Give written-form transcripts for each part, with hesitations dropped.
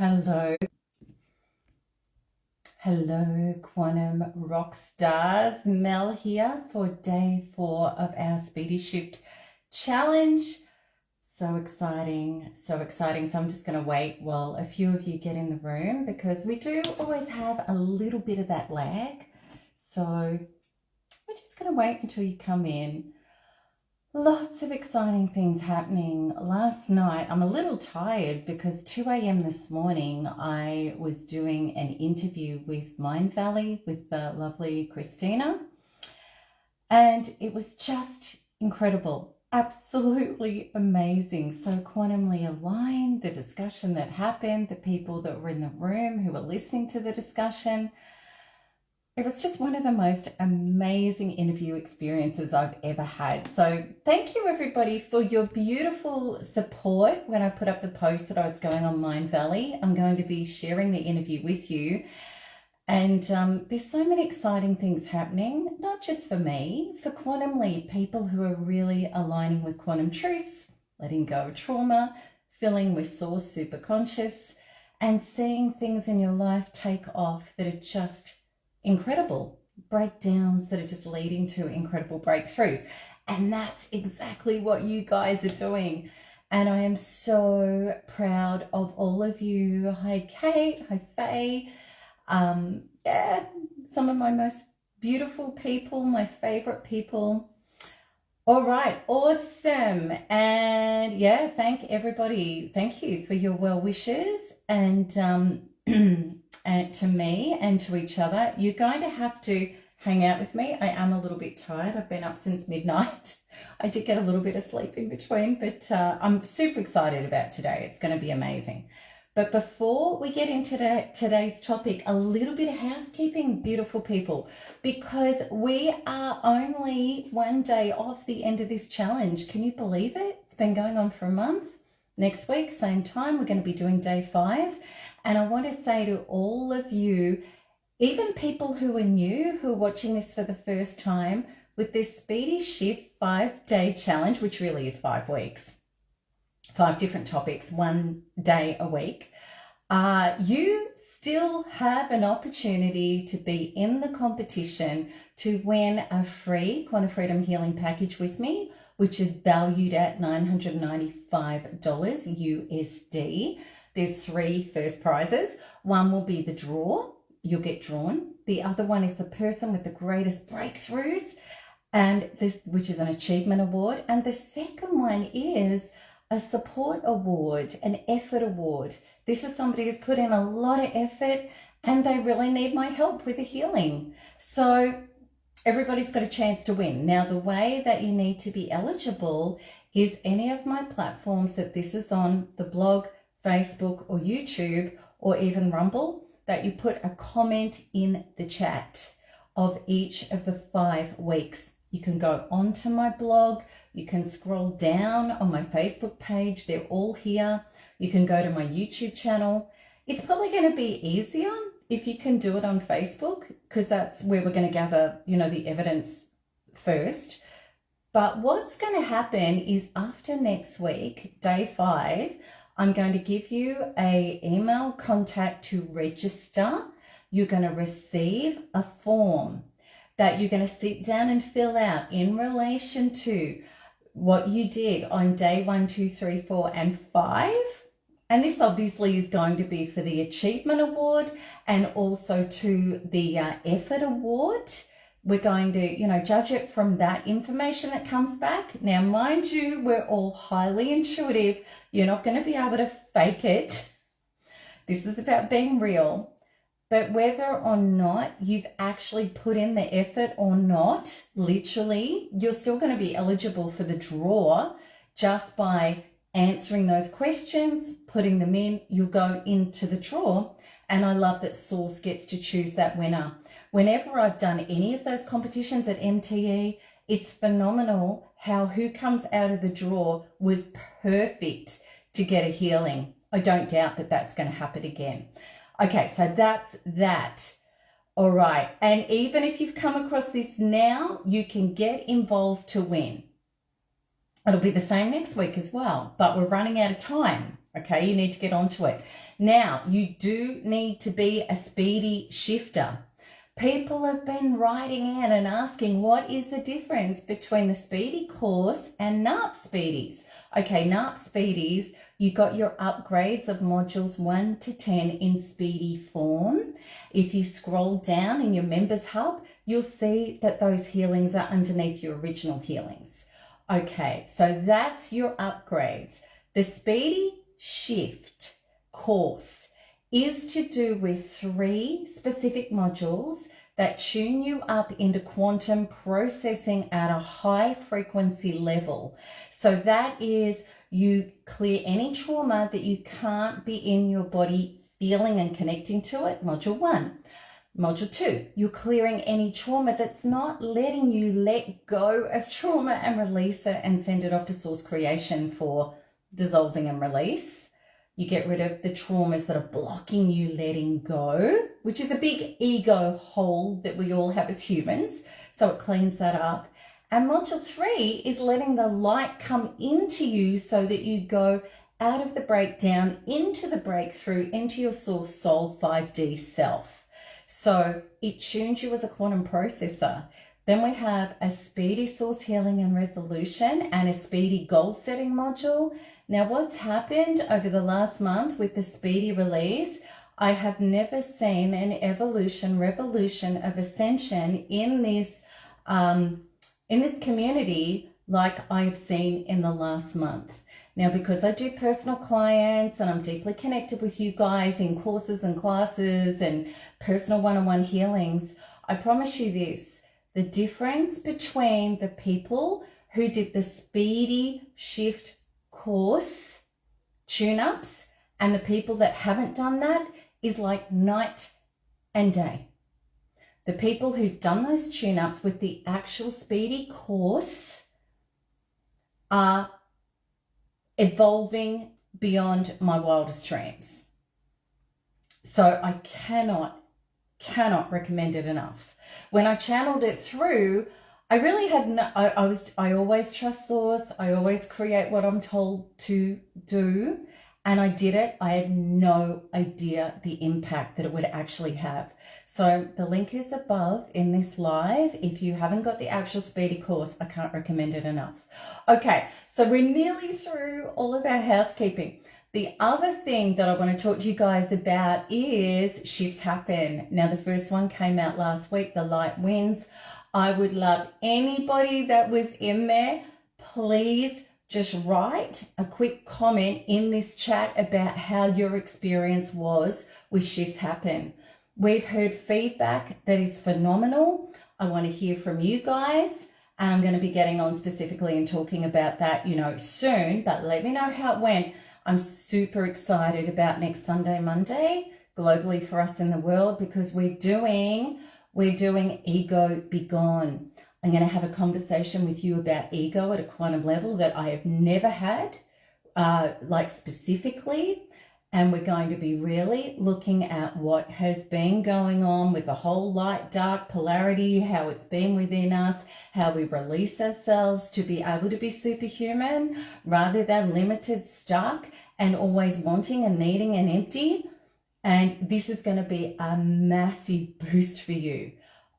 Hello, hello, quantum rock stars. Mel here for day 4 of our Speedy Shift challenge. So exciting, so exciting. So I'm just going to wait while a few of you get in the room because we do always have a little bit of that lag. So we're just going to wait until you come in. Lots of exciting things happening. Last night, I'm a little tired because 2 a.m. this morning, I was doing an interview with Mind Valley with the lovely Christina. And it was just incredible, absolutely amazing. So quantumly aligned, the discussion that happened, the people that were in the room who were listening to the discussion. It was just one of the most amazing interview experiences I've ever had. So thank you everybody for your beautiful support when I put up the post that I was going on Mind Valley. I'm going to be sharing the interview with you. And there's so many exciting things happening, not just for me, for quantumly people who are really aligning with quantum truths, letting go of trauma, filling with source superconscious, and seeing things in your life take off that are just incredible breakdowns that are just leading to incredible breakthroughs. And that's exactly what you guys are doing. And I am so proud of all of you. Hi, Kate. Hi, Faye. Yeah, some of my most beautiful people, my favorite people. All right, awesome. And yeah, thank everybody. Thank you for your well wishes and and to me and to each other. You're going to have to hang out with me. I am a little bit tired. I've been up since midnight. I did get a little bit of sleep in between, but I'm super excited about today. It's going to be amazing. But before we get into today's topic, a little bit of housekeeping, beautiful people, because we are only one day off the end of this challenge. Can you believe it? It's been going on for a month. Next week, same time, we're going to be doing day 5. And I want to say to all of you, even people who are new, who are watching this for the first time, with this Speedy Shift 5-day challenge, which really is 5 weeks, 5 different topics, 1 day a week, you still have an opportunity to be in the competition to win a free Quantum Freedom Healing Package with me, which is valued at $995 USD. There's 3 first prizes. One will be the draw. You'll get drawn. The other one is the person with the greatest breakthroughs, and this, which is an achievement award. And the second one is a support award, an effort award. This is somebody who's put in a lot of effort and they really need my help with the healing. So everybody's got a chance to win. Now, the way that you need to be eligible is any of my platforms that this is on, the blog, Facebook or YouTube or even Rumble, that you put a comment in the chat of each of the 5 weeks. You can go onto my blog, you can scroll down on my Facebook page, they're all here. You can go to my YouTube channel. It's probably going to be easier if you can do it on Facebook, because that's where we're going to gather, the evidence first. But what's going to happen is after next week, day 5, I'm going to give you an email contact to register. You're going to receive a form that you're going to sit down and fill out in relation to what you did on day 1, 2, 3, 4, and 5. And this obviously is going to be for the Achievement Award and also to the Effort Award. We're going to, judge it from that information that comes back. Now, mind you, we're all highly intuitive. You're not going to be able to fake it. This is about being real. But whether or not you've actually put in the effort or not, literally, you're still going to be eligible for the draw just by answering those questions, putting them in. You'll go into the draw. And I love that Source gets to choose that winner. Whenever I've done any of those competitions at MTE, it's phenomenal how who comes out of the draw was perfect to get a healing. I don't doubt that that's going to happen again. Okay, so that's that. All right. And even if you've come across this now, you can get involved to win. It'll be the same next week as well, but we're running out of time. Okay, you need to get onto it. Now, you do need to be a speedy shifter. People have been writing in and asking, what is the difference between the Speedy course and NARP Speedies? Okay, NARP Speedies, you got your upgrades of modules 1 to 10 in Speedy form. If you scroll down in your members hub, you'll see that those healings are underneath your original healings. Okay, so that's your upgrades. The Speedy Shift course is to do with 3 specific modules that tune you up into quantum processing at a high frequency level. So that is, you clear any trauma that you can't be in your body feeling and connecting to it, module 1. Module 2, you're clearing any trauma that's not letting you let go of trauma and release it and send it off to source creation for dissolving and release. You get rid of the traumas that are blocking you letting go, which is a big ego hole that we all have as humans. So it cleans that up. And module 3 is letting the light come into you so that you go out of the breakdown, into the breakthrough, into your source soul 5D self. So it tunes you as a quantum processor. Then we have a Speedy source healing and resolution and a Speedy goal setting module. Now, what's happened over the last month with the Speedy release, I have never seen an revolution of ascension in this community like I've seen in the last month. Now, because I do personal clients and I'm deeply connected with you guys in courses and classes and personal one-on-one healings, I promise you this, the difference between the people who did the Speedy Shift course tune-ups and the people that haven't done that is like night and day. The people who've done those tune-ups with the actual Speedy course are evolving beyond my wildest dreams. So I cannot recommend it enough. When I channeled it through, I really had no, I always trust source. I always create what I'm told to do. And I did it. I had no idea the impact that it would actually have. So the link is above in this live. If you haven't got the actual Speedy course, I can't recommend it enough. Okay, so we're nearly through all of our housekeeping. The other thing that I want to talk to you guys about is shifts happen. Now, the first one came out last week, the light winds. I would love anybody that was in there, please just write a quick comment in this chat about how your experience was with shifts happen. We've heard feedback that is phenomenal. I want to hear from you guys, and I'm going to be getting on specifically and talking about that, soon, but let me know how it went. I'm super excited about next Sunday, Monday, globally for us in the world, because we're doing Ego Be Gone. I'm going to have a conversation with you about ego at a quantum level that I have never had, specifically. And we're going to be really looking at what has been going on with the whole light-dark polarity, how it's been within us, how we release ourselves to be able to be superhuman rather than limited, stuck, and always wanting and needing and empty. And this is going to be a massive boost for you.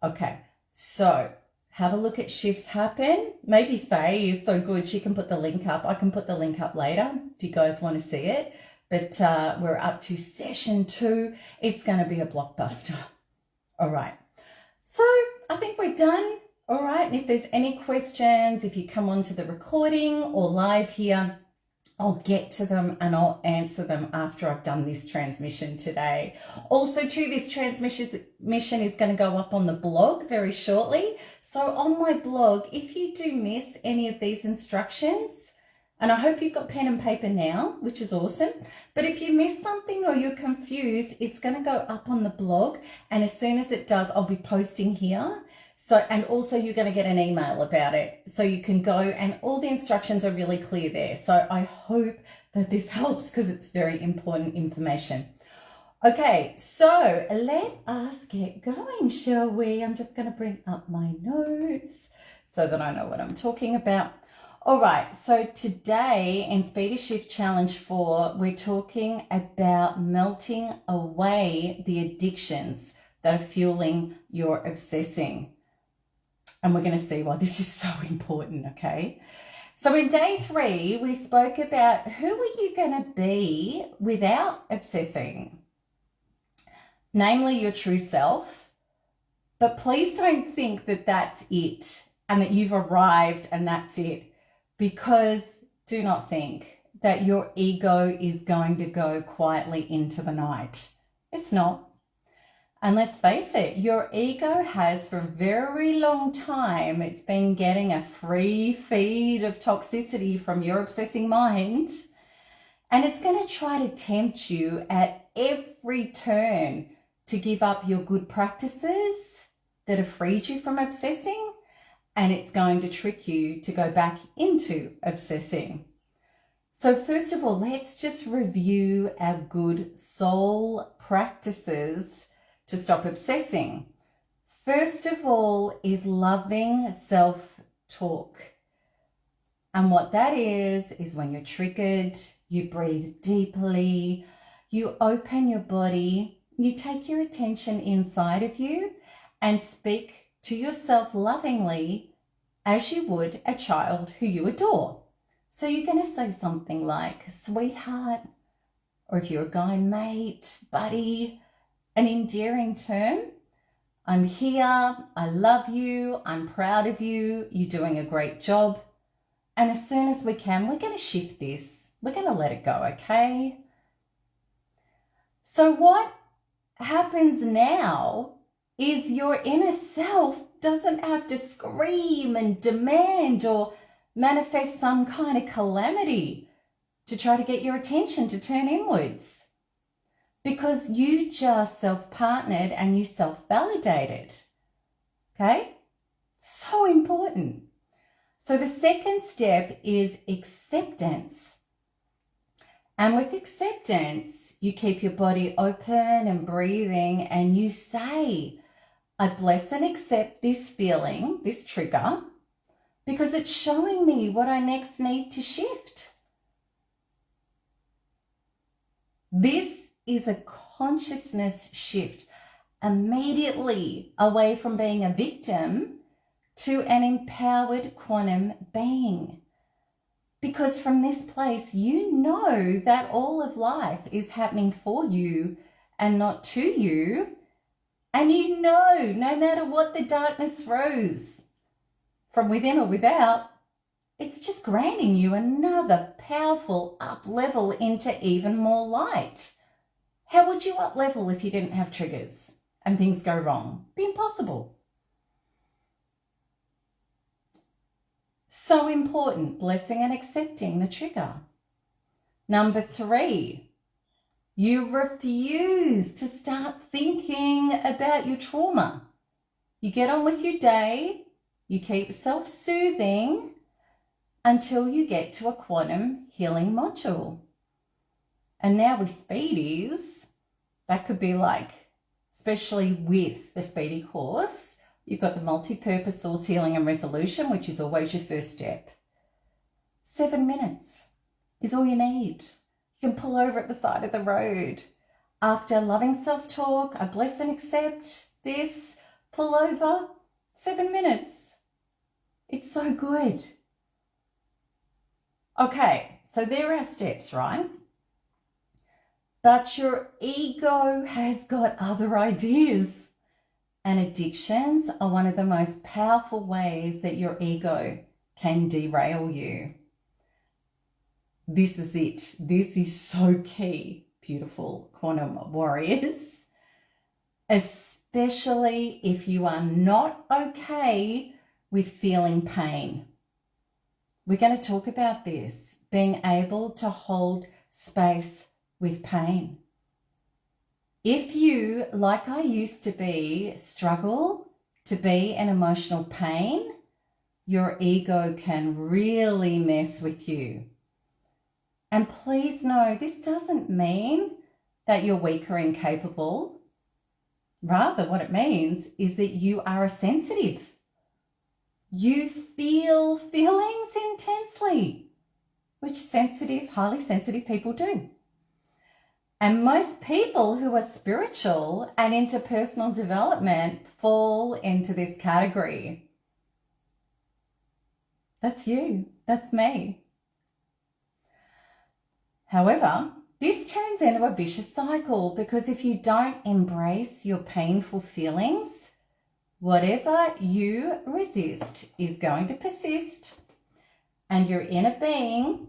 Okay, so have a look at shifts happen. Maybe Faye is so good, she can put the link up. I can put the link up later if you guys want to see it. But we're up to session 2. It's going to be a blockbuster. All right. So I think we're done. All right. And if there's any questions, if you come onto the recording or live here, I'll get to them and I'll answer them after I've done this transmission today. Also, too, this transmission is going to go up on the blog very shortly. So on my blog, if you do miss any of these instructions, and I hope you've got pen and paper now, which is awesome. But if you miss something or you're confused, it's going to go up on the blog. And as soon as it does, I'll be posting here. So, and also you're going to get an email about it. So you can go, and all the instructions are really clear there. So I hope that this helps, because it's very important information. Okay, so let us get going, shall we? I'm just going to bring up my notes so that I know what I'm talking about. All right, so today in Speedy Shift Challenge 4, we're talking about melting away the addictions that are fueling your obsessing. And we're going to see why this is so important, okay? So in day 3, we spoke about who are you going to be without obsessing? Namely, your true self. But please don't think that that's it and that you've arrived and that's it. Because do not think that your ego is going to go quietly into the night. It's not. And let's face it, your ego has for a very long time, it's been getting a free feed of toxicity from your obsessing mind. And it's going to try to tempt you at every turn to give up your good practices that have freed you from obsessing. And it's going to trick you to go back into obsessing. So first of all, let's just review our good soul practices to stop obsessing. First of all is loving self-talk. And what that is when you're triggered, you breathe deeply, you open your body, you take your attention inside of you and speak to yourself lovingly as you would a child who you adore. So you're going to say something like, sweetheart, or if you're a guy, mate, buddy, an endearing term. I'm here, I love you, I'm proud of you, you're doing a great job. And as soon as we can, we're going to shift this. We're going to let it go, okay? So what happens now is your inner self doesn't have to scream and demand or manifest some kind of calamity to try to get your attention to turn inwards, because you just self-partnered and you self-validated, okay? So important. So the second step is acceptance. And with acceptance, you keep your body open and breathing and you say, I bless and accept this feeling, this trigger, because it's showing me what I next need to shift. This is a consciousness shift immediately away from being a victim to an empowered quantum being. Because from this place, you know that all of life is happening for you and not to you. And you know, no matter what the darkness throws, from within or without, it's just granting you another powerful up level into even more light. How would you up level if you didn't have triggers and things go wrong? Be impossible. So important, blessing and accepting the trigger. Number 3, you refuse to start thinking about your trauma. You get on with your day, you keep self-soothing until you get to a quantum healing module. And now with Speedies, that could be like, especially with the Speedy course, you've got the multi-purpose source healing and resolution, which is always your first step. 7 minutes is all you need. You can pull over at the side of the road. After loving self-talk, I bless and accept this, pull over, 7 minutes. It's so good. Okay, so there are steps, right? But your ego has got other ideas. And addictions are one of the most powerful ways that your ego can derail you. This is it. This is so key, beautiful quantum warriors. Especially if you are not okay with feeling pain. We're going to talk about this, being able to hold space with pain. If you, like I used to be, struggle to be in emotional pain, your ego can really mess with you. And please know, this doesn't mean that you're weak or incapable. Rather, what it means is that you are a sensitive. You feel feelings intensely, which highly sensitive people do. And most people who are spiritual and into personal development fall into this category. That's you. That's me. However, this turns into a vicious cycle because if you don't embrace your painful feelings, whatever you resist is going to persist, and your inner being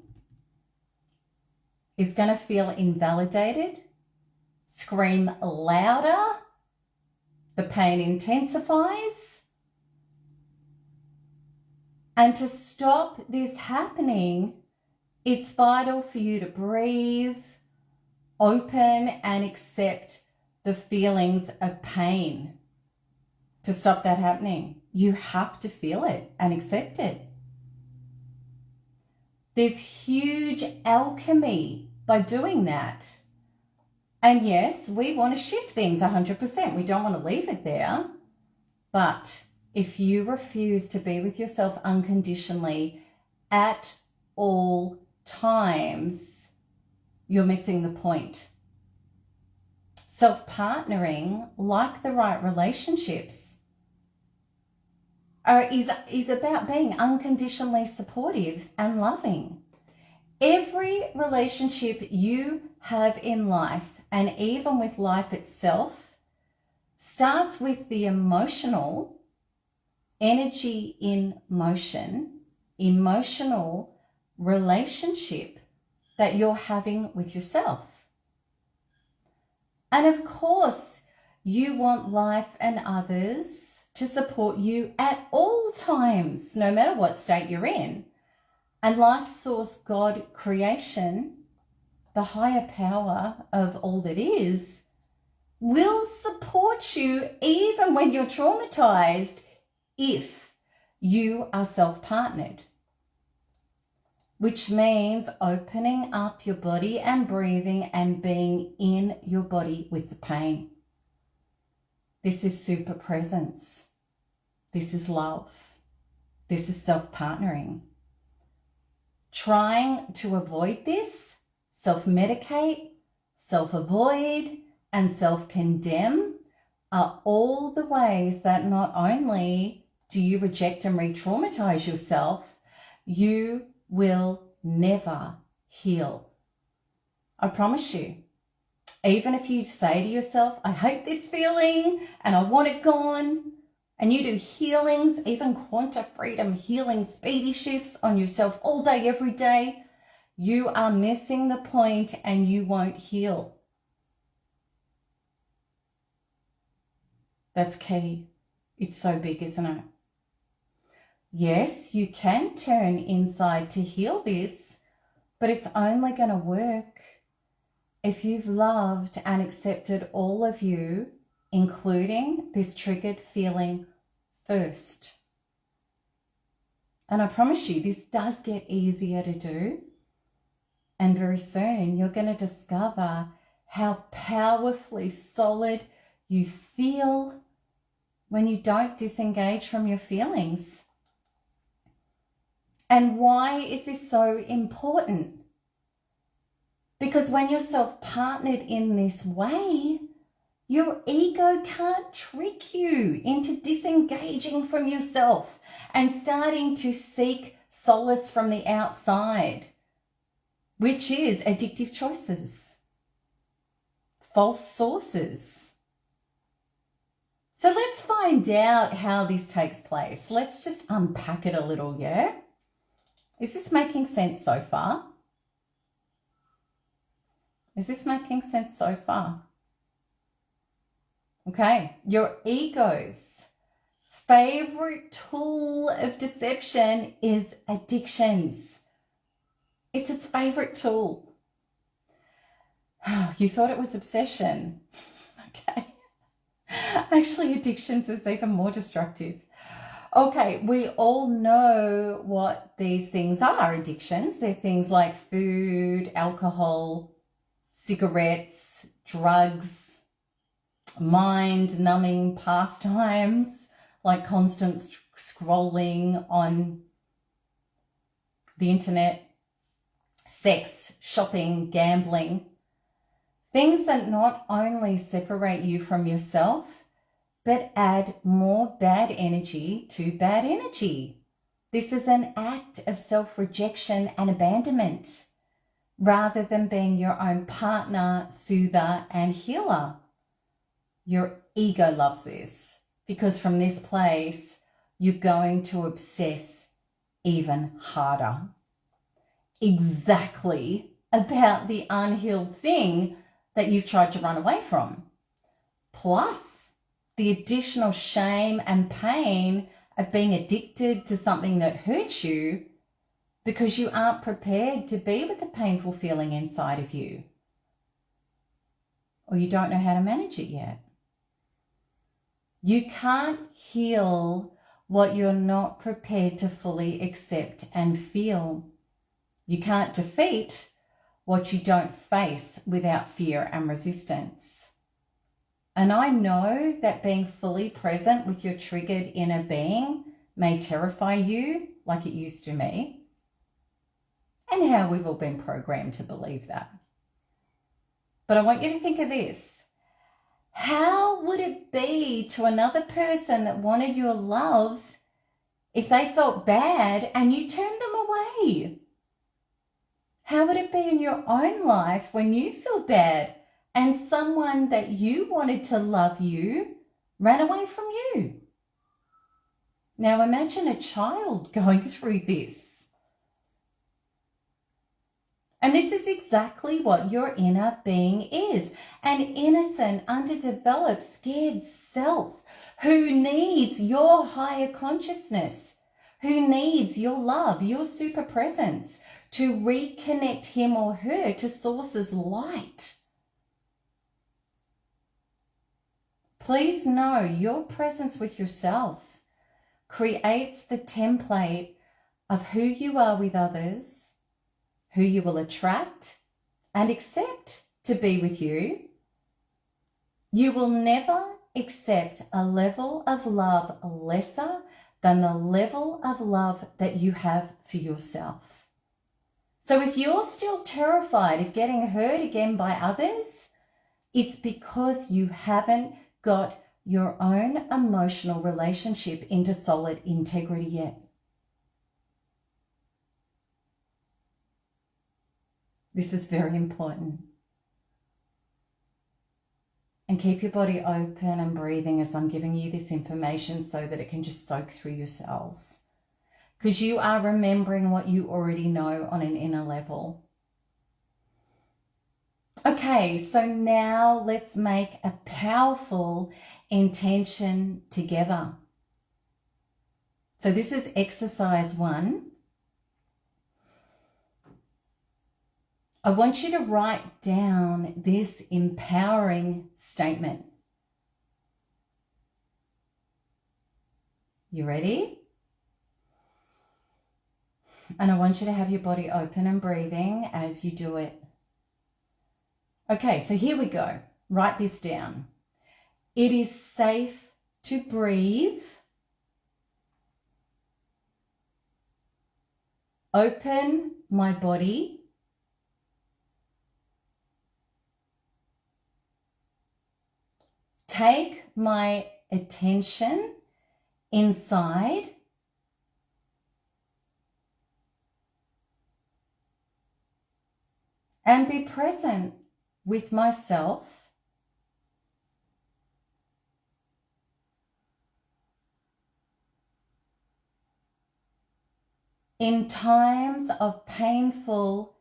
is going to feel invalidated, scream louder, the pain intensifies. And to stop this happening, it's vital for you to breathe, open, and accept the feelings of pain. To stop that happening, you have to feel it and accept it. There's huge alchemy by doing that. And yes, we want to shift things 100%. We don't want to leave it there. But if you refuse to be with yourself unconditionally at all times, you're missing the point. Self-partnering, like the right relationships, is about being unconditionally supportive and loving. Every relationship you have in life, and even with life itself, starts with the emotional energy in motion, emotional relationship that you're having with yourself. And of course, you want life and others to support you at all times, no matter what state you're in. And life source, God, creation, the higher power of all that is, will support you even when you're traumatized if you are self-partnered. Which means opening up your body and breathing and being in your body with the pain. This is super presence. This is love. This is self-partnering. Trying to avoid this, self-medicate, self-avoid, and self-condemn are all the ways that not only do you reject and re-traumatize yourself, you will never heal. I promise you. Even if you say to yourself, I hate this feeling and I want it gone, and you do healings, even quantum freedom healing, speedy shifts on yourself all day, every day, you are missing the point and you won't heal. That's key. It's so big, isn't it? Yes, you can turn inside to heal this, but it's only going to work if you've loved and accepted all of you, including this triggered feeling first. And I promise you, this does get easier to do. And very soon you're going to discover how powerfully solid you feel when you don't disengage from your feelings. And why is this so important? Because when you're self-partnered in this way, your ego can't trick you into disengaging from yourself and starting to seek solace from the outside, which is addictive choices, false sources. So let's find out how this takes place. Let's just unpack it a little, yeah? Is this making sense so far? Is this making sense so far? Okay, your ego's favorite tool of deception is addictions. It's its favorite tool. You thought it was obsession. Okay. Actually, addictions is even more destructive. Okay, we all know what these things are, addictions. They're things like food, alcohol, cigarettes, drugs, mind-numbing pastimes like constant scrolling on the internet, sex, shopping, gambling, things that not only separate you from yourself, but add more bad energy to bad energy. This is an act of self-rejection and abandonment, rather than being your own partner, soother, and healer. Your ego loves this, because from this place, you're going to obsess even harder. Exactly about the unhealed thing that you've tried to run away from. Plus, the additional shame and pain of being addicted to something that hurts you because you aren't prepared to be with the painful feeling inside of you. Or you don't know how to manage it yet. You can't heal what you're not prepared to fully accept and feel. You can't defeat what you don't face without fear and resistance. And I know that being fully present with your triggered inner being may terrify you like it used to me, and how we've all been programmed to believe that. But I want you to think of this. How would it be to another person that wanted your love if they felt bad and you turned them away? How would it be in your own life when you feel bad and someone that you wanted to love you ran away from you? Now imagine a child going through this. And this is exactly what your inner being is. An innocent, underdeveloped, scared self who needs your higher consciousness, who needs your love, your super presence to reconnect him or her to Source's light. Please know your presence with yourself creates the template of who you are with others, who you will attract and accept to be with you. You will never accept a level of love lesser than the level of love that you have for yourself. So if you're still terrified of getting hurt again by others, it's because you haven't got your own emotional relationship into solid integrity yet. This is very important. And keep your body open and breathing as I'm giving you this information so that it can just soak through your cells. Because you are remembering what you already know on an inner level. Okay, so now let's make a powerful intention together. So this is exercise 1. I want you to write down this empowering statement. You ready? And I want you to have your body open and breathing as you do it. Okay, so here we go. Write this down. It is safe to breathe. Open my body. Take my attention inside. And be present with myself. In times of painful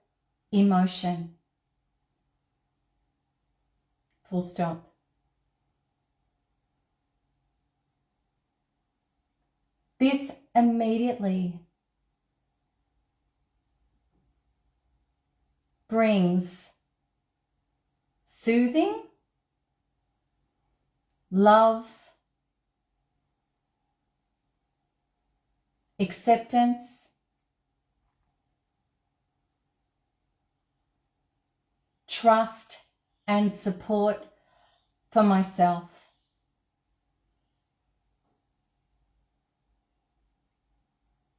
emotion. Full stop. This immediately brings soothing, love, acceptance, trust, and support for myself.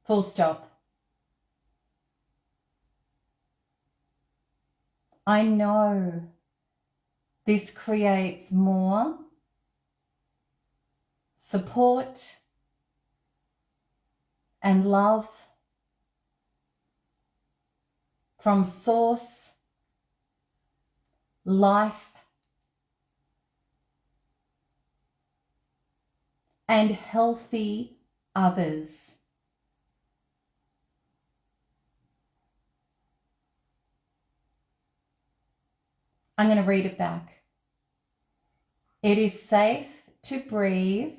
Full stop. I know this creates more support and love from source, life, and healthy others. I'm going to read it back. It is safe to breathe,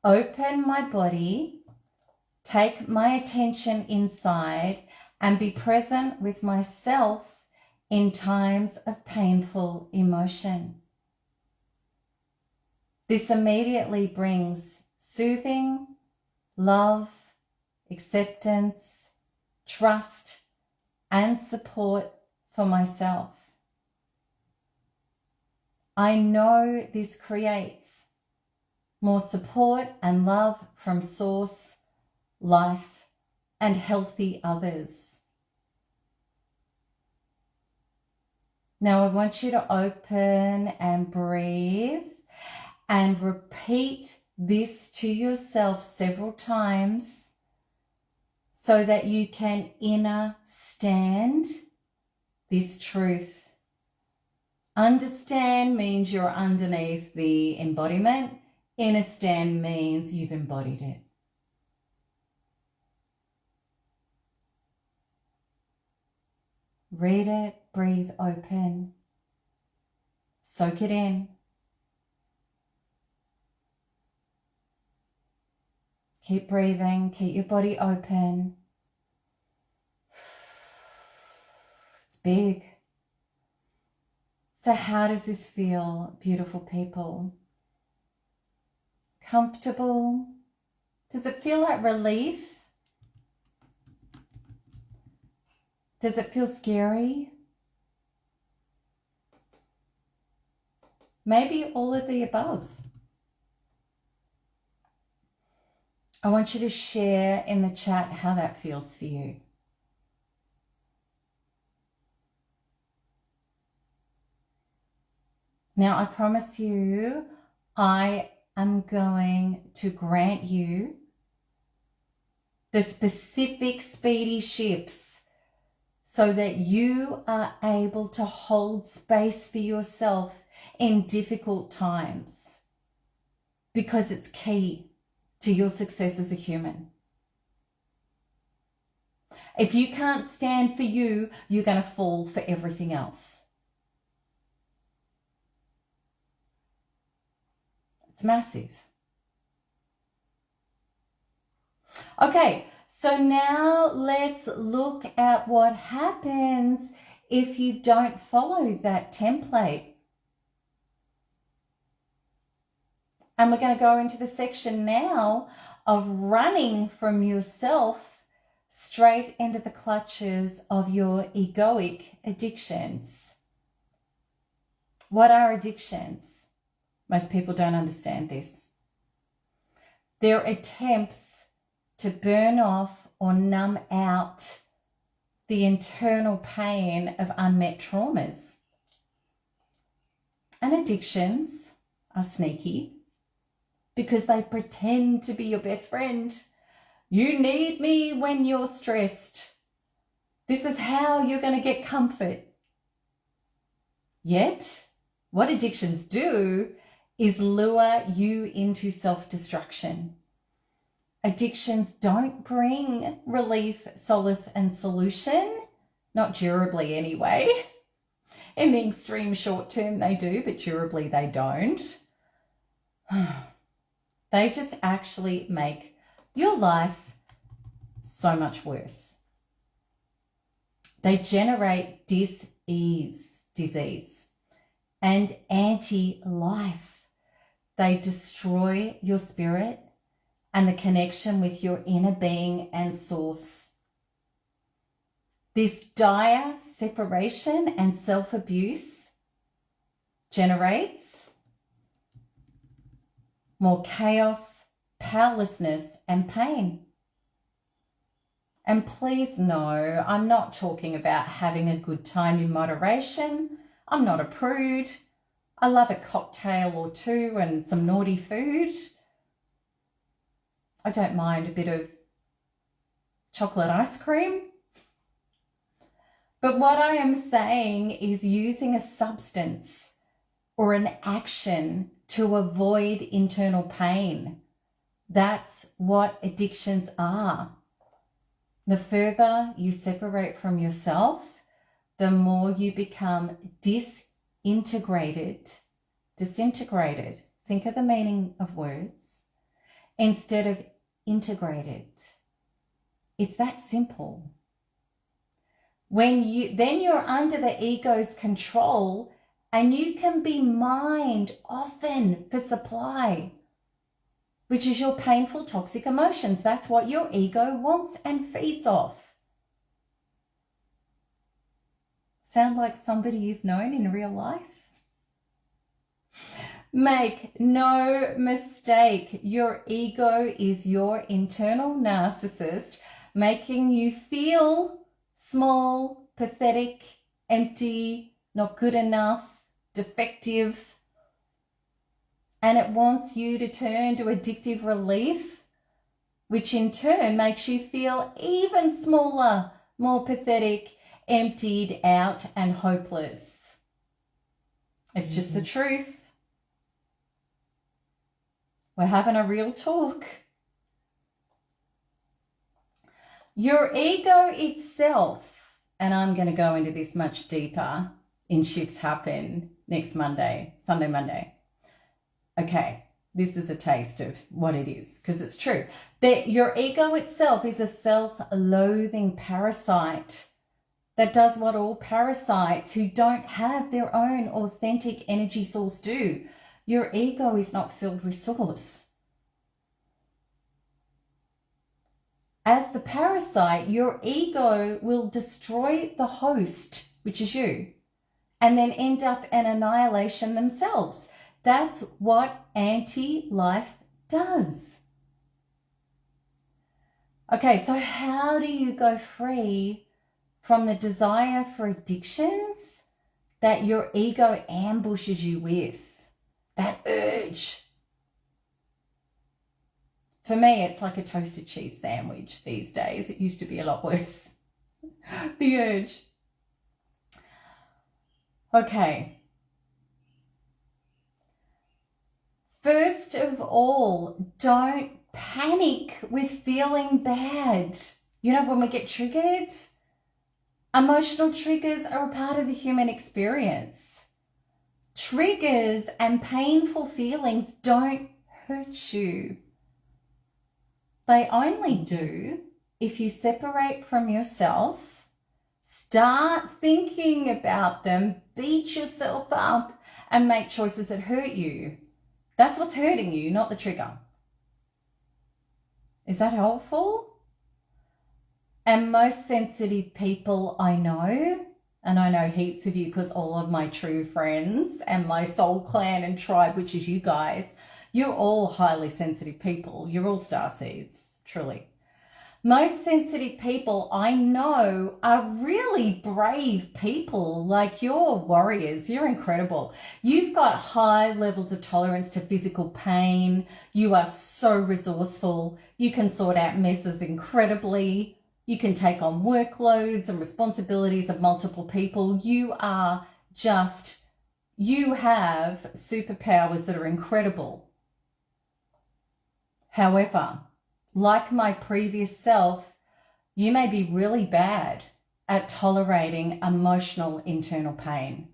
open my body, take my attention inside, and be present with myself in times of painful emotion. This immediately brings soothing, love, acceptance, trust, and support for myself. I know this creates more support and love from source, life, and healthy others. Now I want you to open and breathe and repeat this to yourself several times so that you can understand this truth. Understand means you're underneath the embodiment. Understand means you've embodied it. Read it, breathe open, soak it in. Keep breathing, keep your body open. It's big. So how does this feel, beautiful people? Comfortable? Does it feel like relief? Does it feel scary? Maybe all of the above. I want you to share in the chat how that feels for you. Now, I promise you, I am going to grant you the specific speedy shifts so that you are able to hold space for yourself in difficult times, because it's key to your success as a human. If you can't stand for you, you're going to fall for everything else. It's massive. Okay, so now let's look at what happens if you don't follow that template. And we're going to go into the section now of running from yourself straight into the clutches of your egoic addictions. What are addictions? Most people don't understand this. They're attempts to burn off or numb out the internal pain of unmet traumas. And addictions are sneaky because they pretend to be your best friend. You need me when you're stressed. This is how you're going to get comfort. Yet, what addictions do is lure you into self-destruction. Addictions don't bring relief, solace, and solution, not durably anyway. In the extreme short term they do, but durably they don't. They just actually make your life so much worse. They generate disease and anti-life. They destroy your spirit and the connection with your inner being and source. This dire separation and self-abuse generates more chaos, powerlessness, and pain. And please know, I'm not talking about having a good time in moderation. I'm not a prude. I love a cocktail or two and some naughty food. I don't mind a bit of chocolate ice cream. But what I am saying is using a substance or an action to avoid internal pain. That's what addictions are. The further you separate from yourself, the more you become disintegrated. Think of the meaning of words instead of integrated. It's that simple. Then you're under the ego's control and you can be mined often for supply, which is your painful, toxic emotions. That's what your ego wants and feeds off. Sound like somebody you've known in real life? Make no mistake, your ego is your internal narcissist making you feel small, pathetic, empty, not good enough, defective. And it wants you to turn to addictive relief, which in turn makes you feel even smaller, more pathetic, emptied out and hopeless. It's just the truth. We're having a real talk. Your ego itself, and I'm going to go into this much deeper in Shifts Happen next Monday, Sunday, Monday. Okay, this is a taste of what it is, because it's true. That your ego itself is a self-loathing parasite that does what all parasites who don't have their own authentic energy source do. Your ego is not filled with source. As the parasite, your ego will destroy the host, which is you, and then end up in annihilation themselves. That's what anti-life does. Okay, so how do you go free from the desire for addictions that your ego ambushes you with? That urge. For me, it's like a toasted cheese sandwich these days. It used to be a lot worse. The urge. Okay. First of all, don't panic with feeling bad. You know, when we get triggered, emotional triggers are a part of the human experience. Triggers and painful feelings don't hurt you. They only do if you separate from yourself, start thinking about them, beat yourself up, and make choices that hurt you. That's what's hurting you, not the trigger. Is that helpful? And most sensitive people I know, and I know heaps of you because all of my true friends and my soul clan and tribe, which is you guys, you're all highly sensitive people. You're all starseeds, truly. Most sensitive people I know are really brave people. Like, you're warriors. You're incredible. You've got high levels of tolerance to physical pain. You are so resourceful. You can sort out messes incredibly. You can take on workloads and responsibilities of multiple people. You have superpowers that are incredible. However, like my previous self, you may be really bad at tolerating emotional internal pain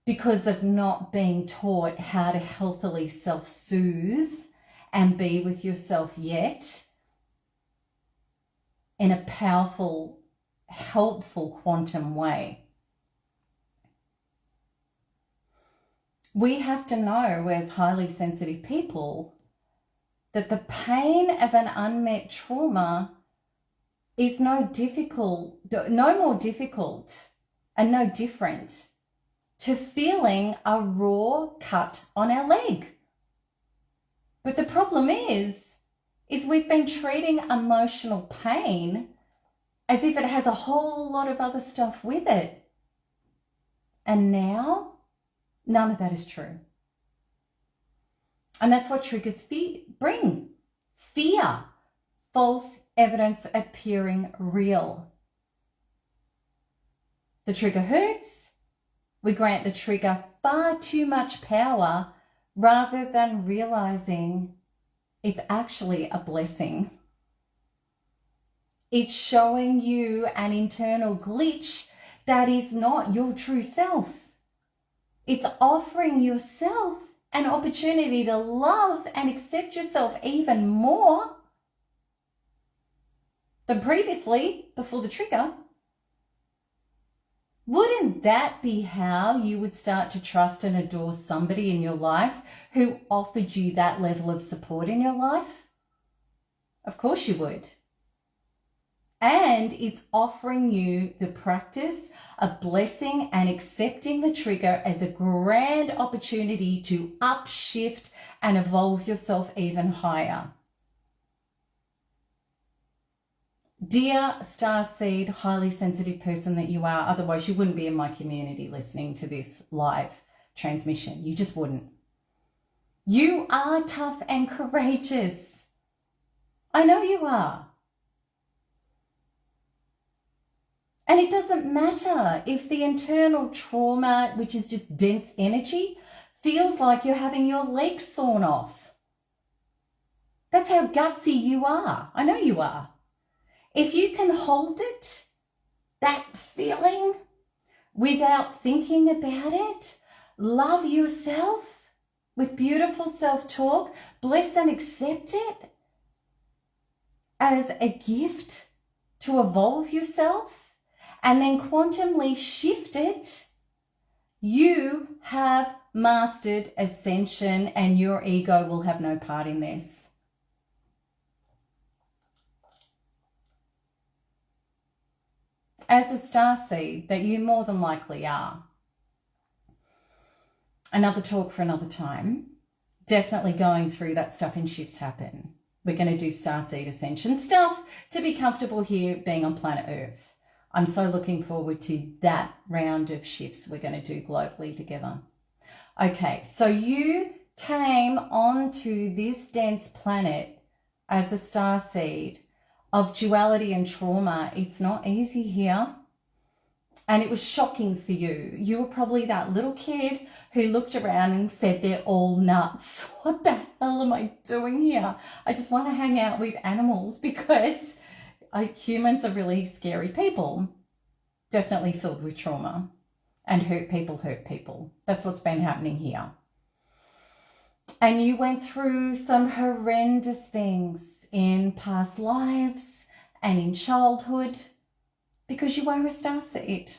because of not being taught how to healthily self-soothe and be with yourself yet in a powerful, helpful quantum way. We have to know, as highly sensitive people, that the pain of an unmet trauma is no more difficult and no different to feeling a raw cut on our leg. But the problem is, is we've been treating emotional pain as if it has a whole lot of other stuff with it. And now, none of that is true. And that's what triggers bring. Fear. False evidence appearing real. The trigger hurts. We grant the trigger far too much power rather than realizing it's actually a blessing. It's showing you an internal glitch that is not your true self. It's offering yourself an opportunity to love and accept yourself even more than previously, before the trigger. Wouldn't that be how you would start to trust and adore somebody in your life who offered you that level of support in your life? Of course you would. And it's offering you the practice of blessing and accepting the trigger as a grand opportunity to upshift and evolve yourself even higher. Dear starseed, highly sensitive person that you are, otherwise you wouldn't be in my community listening to this live transmission. You just wouldn't. You are tough and courageous. I know you are. And it doesn't matter if the internal trauma, which is just dense energy, feels like you're having your legs sawn off. That's how gutsy you are. I know you are. If you can hold it, that feeling, without thinking about it, love yourself with beautiful self-talk, bless and accept it as a gift to evolve yourself, and then quantumly shift it, you have mastered ascension and your ego will have no part in this. As a starseed that you more than likely are, another talk for another time, definitely going through that stuff in shifts happen. We're going to do starseed ascension stuff to be comfortable here being on planet Earth. I'm so looking forward to that round of shifts we're going to do globally together. Okay, so you came onto this dense planet as a starseed of duality and trauma. It's not easy here. And it was shocking for you. You were probably that little kid who looked around and said, they're all nuts. What the hell am I doing here? I just want to hang out with animals because humans are really scary people, definitely filled with trauma, and hurt people. That's what's been happening here. And you went through some horrendous things in past lives and in childhood because you were a starseed.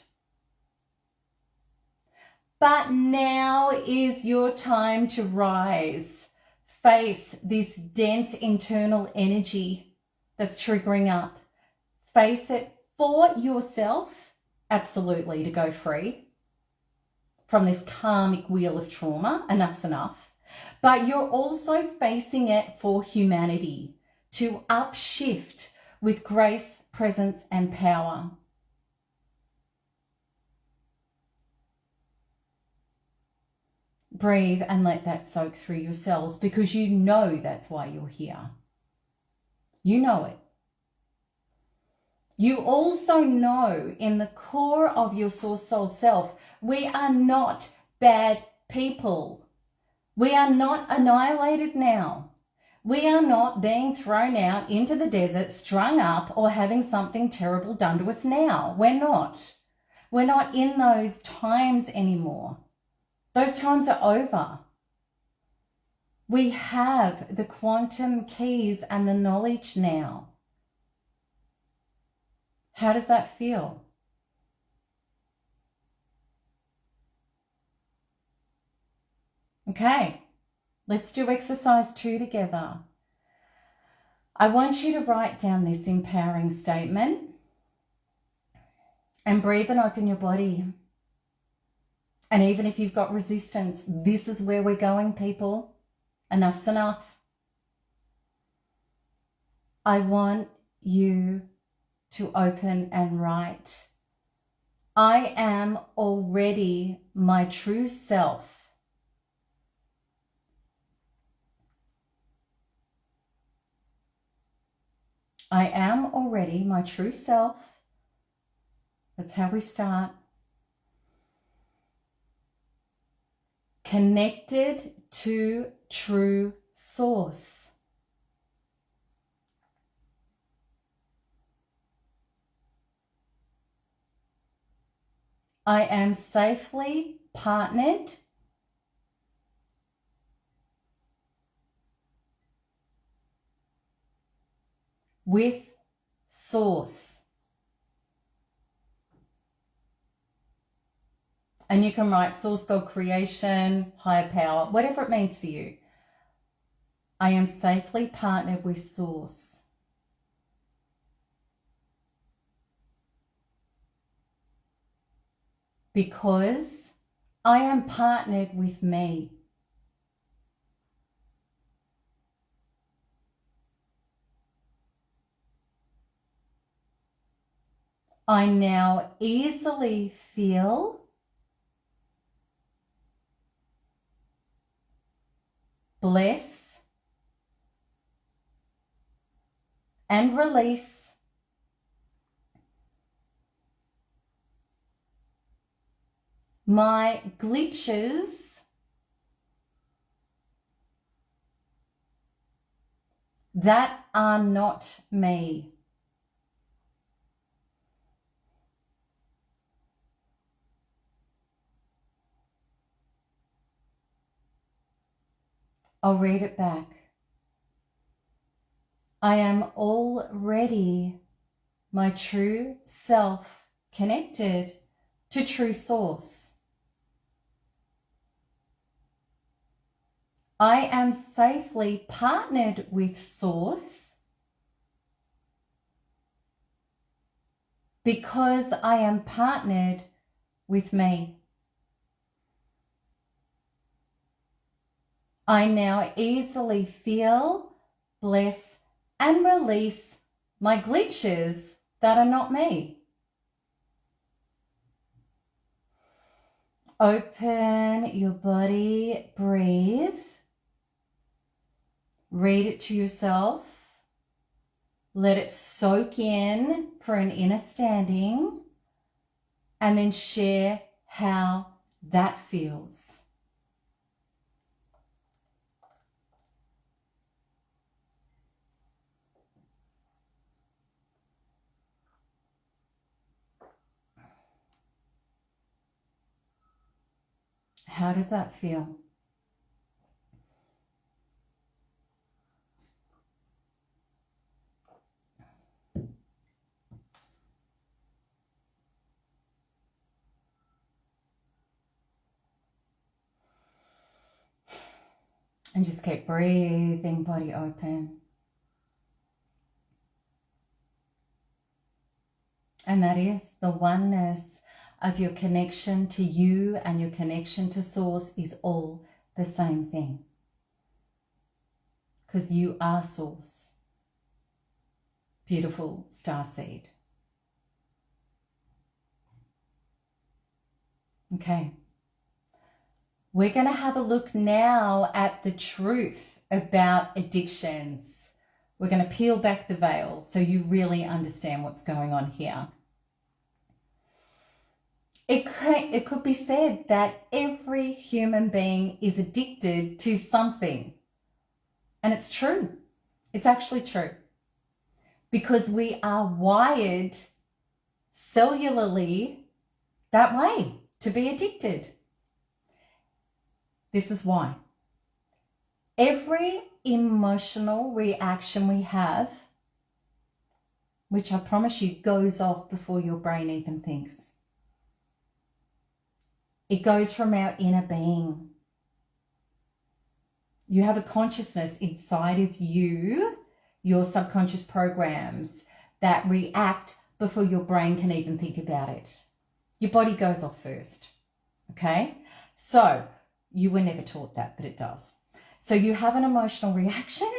But now is your time to rise. Face this dense internal energy that's triggering up. Face it for yourself, absolutely, to go free from this karmic wheel of trauma. Enough's enough. But you're also facing it for humanity, to upshift with grace, presence, and power. Breathe and let that soak through your cells because you know that's why you're here. You know it. You also know in the core of your source soul self, we are not bad people. We are not annihilated now. We are not being thrown out into the desert, strung up, or having something terrible done to us now. We're not. We're not in those times anymore. Those times are over. We have the quantum keys and the knowledge now. How does that feel? Okay, let's do exercise 2 together. I want you to write down this empowering statement and breathe and open your body. And even if you've got resistance, this is where we're going, people. Enough's enough. I want you to open and write, I am already my true self. I am already my true self. That's how we start. Connected to true source. I am safely partnered with source. And you can write source, God, creation, higher power, whatever it means for you. I am safely partnered with source. Because I am partnered with me. I now easily feel bless and release my glitches that are not me. I'll read it back. I am already my true self, connected to true source. I am safely partnered with source because I am partnered with me. I now easily feel, bless, and release my glitches that are not me. Open your body, breathe. Read it to yourself. Let it soak in for an inner standing, and then share how that feels. How does that feel? And just keep breathing, body open. And that is the oneness of your connection to you and your connection to source is all the same thing. Because you are source. Beautiful starseed. Okay. We're going to have a look now at the truth about addictions. We're going to peel back the veil so you really understand what's going on here. It could be said that every human being is addicted to something. And it's true. It's actually true. Because we are wired cellularly that way, to be addicted. This is why. Every emotional reaction we have, which I promise you goes off before your brain even thinks. It goes from our inner being. You have a consciousness inside of you, your subconscious programs that react before your brain can even think about it. Your body goes off first, okay? So you were never taught that, but it does. So you have an emotional reaction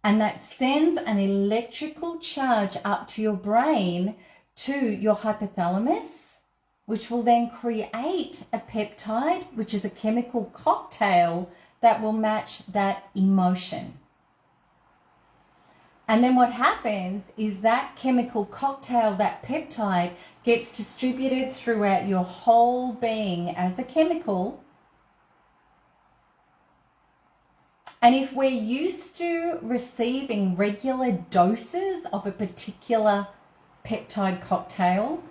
And that sends an electrical charge up to your brain, to your hypothalamus, which will then create a peptide, which is a chemical cocktail that will match that emotion. And then what happens is that chemical cocktail, that peptide, gets distributed throughout your whole being as a chemical. And if we're used to receiving regular doses of a particular peptide cocktail,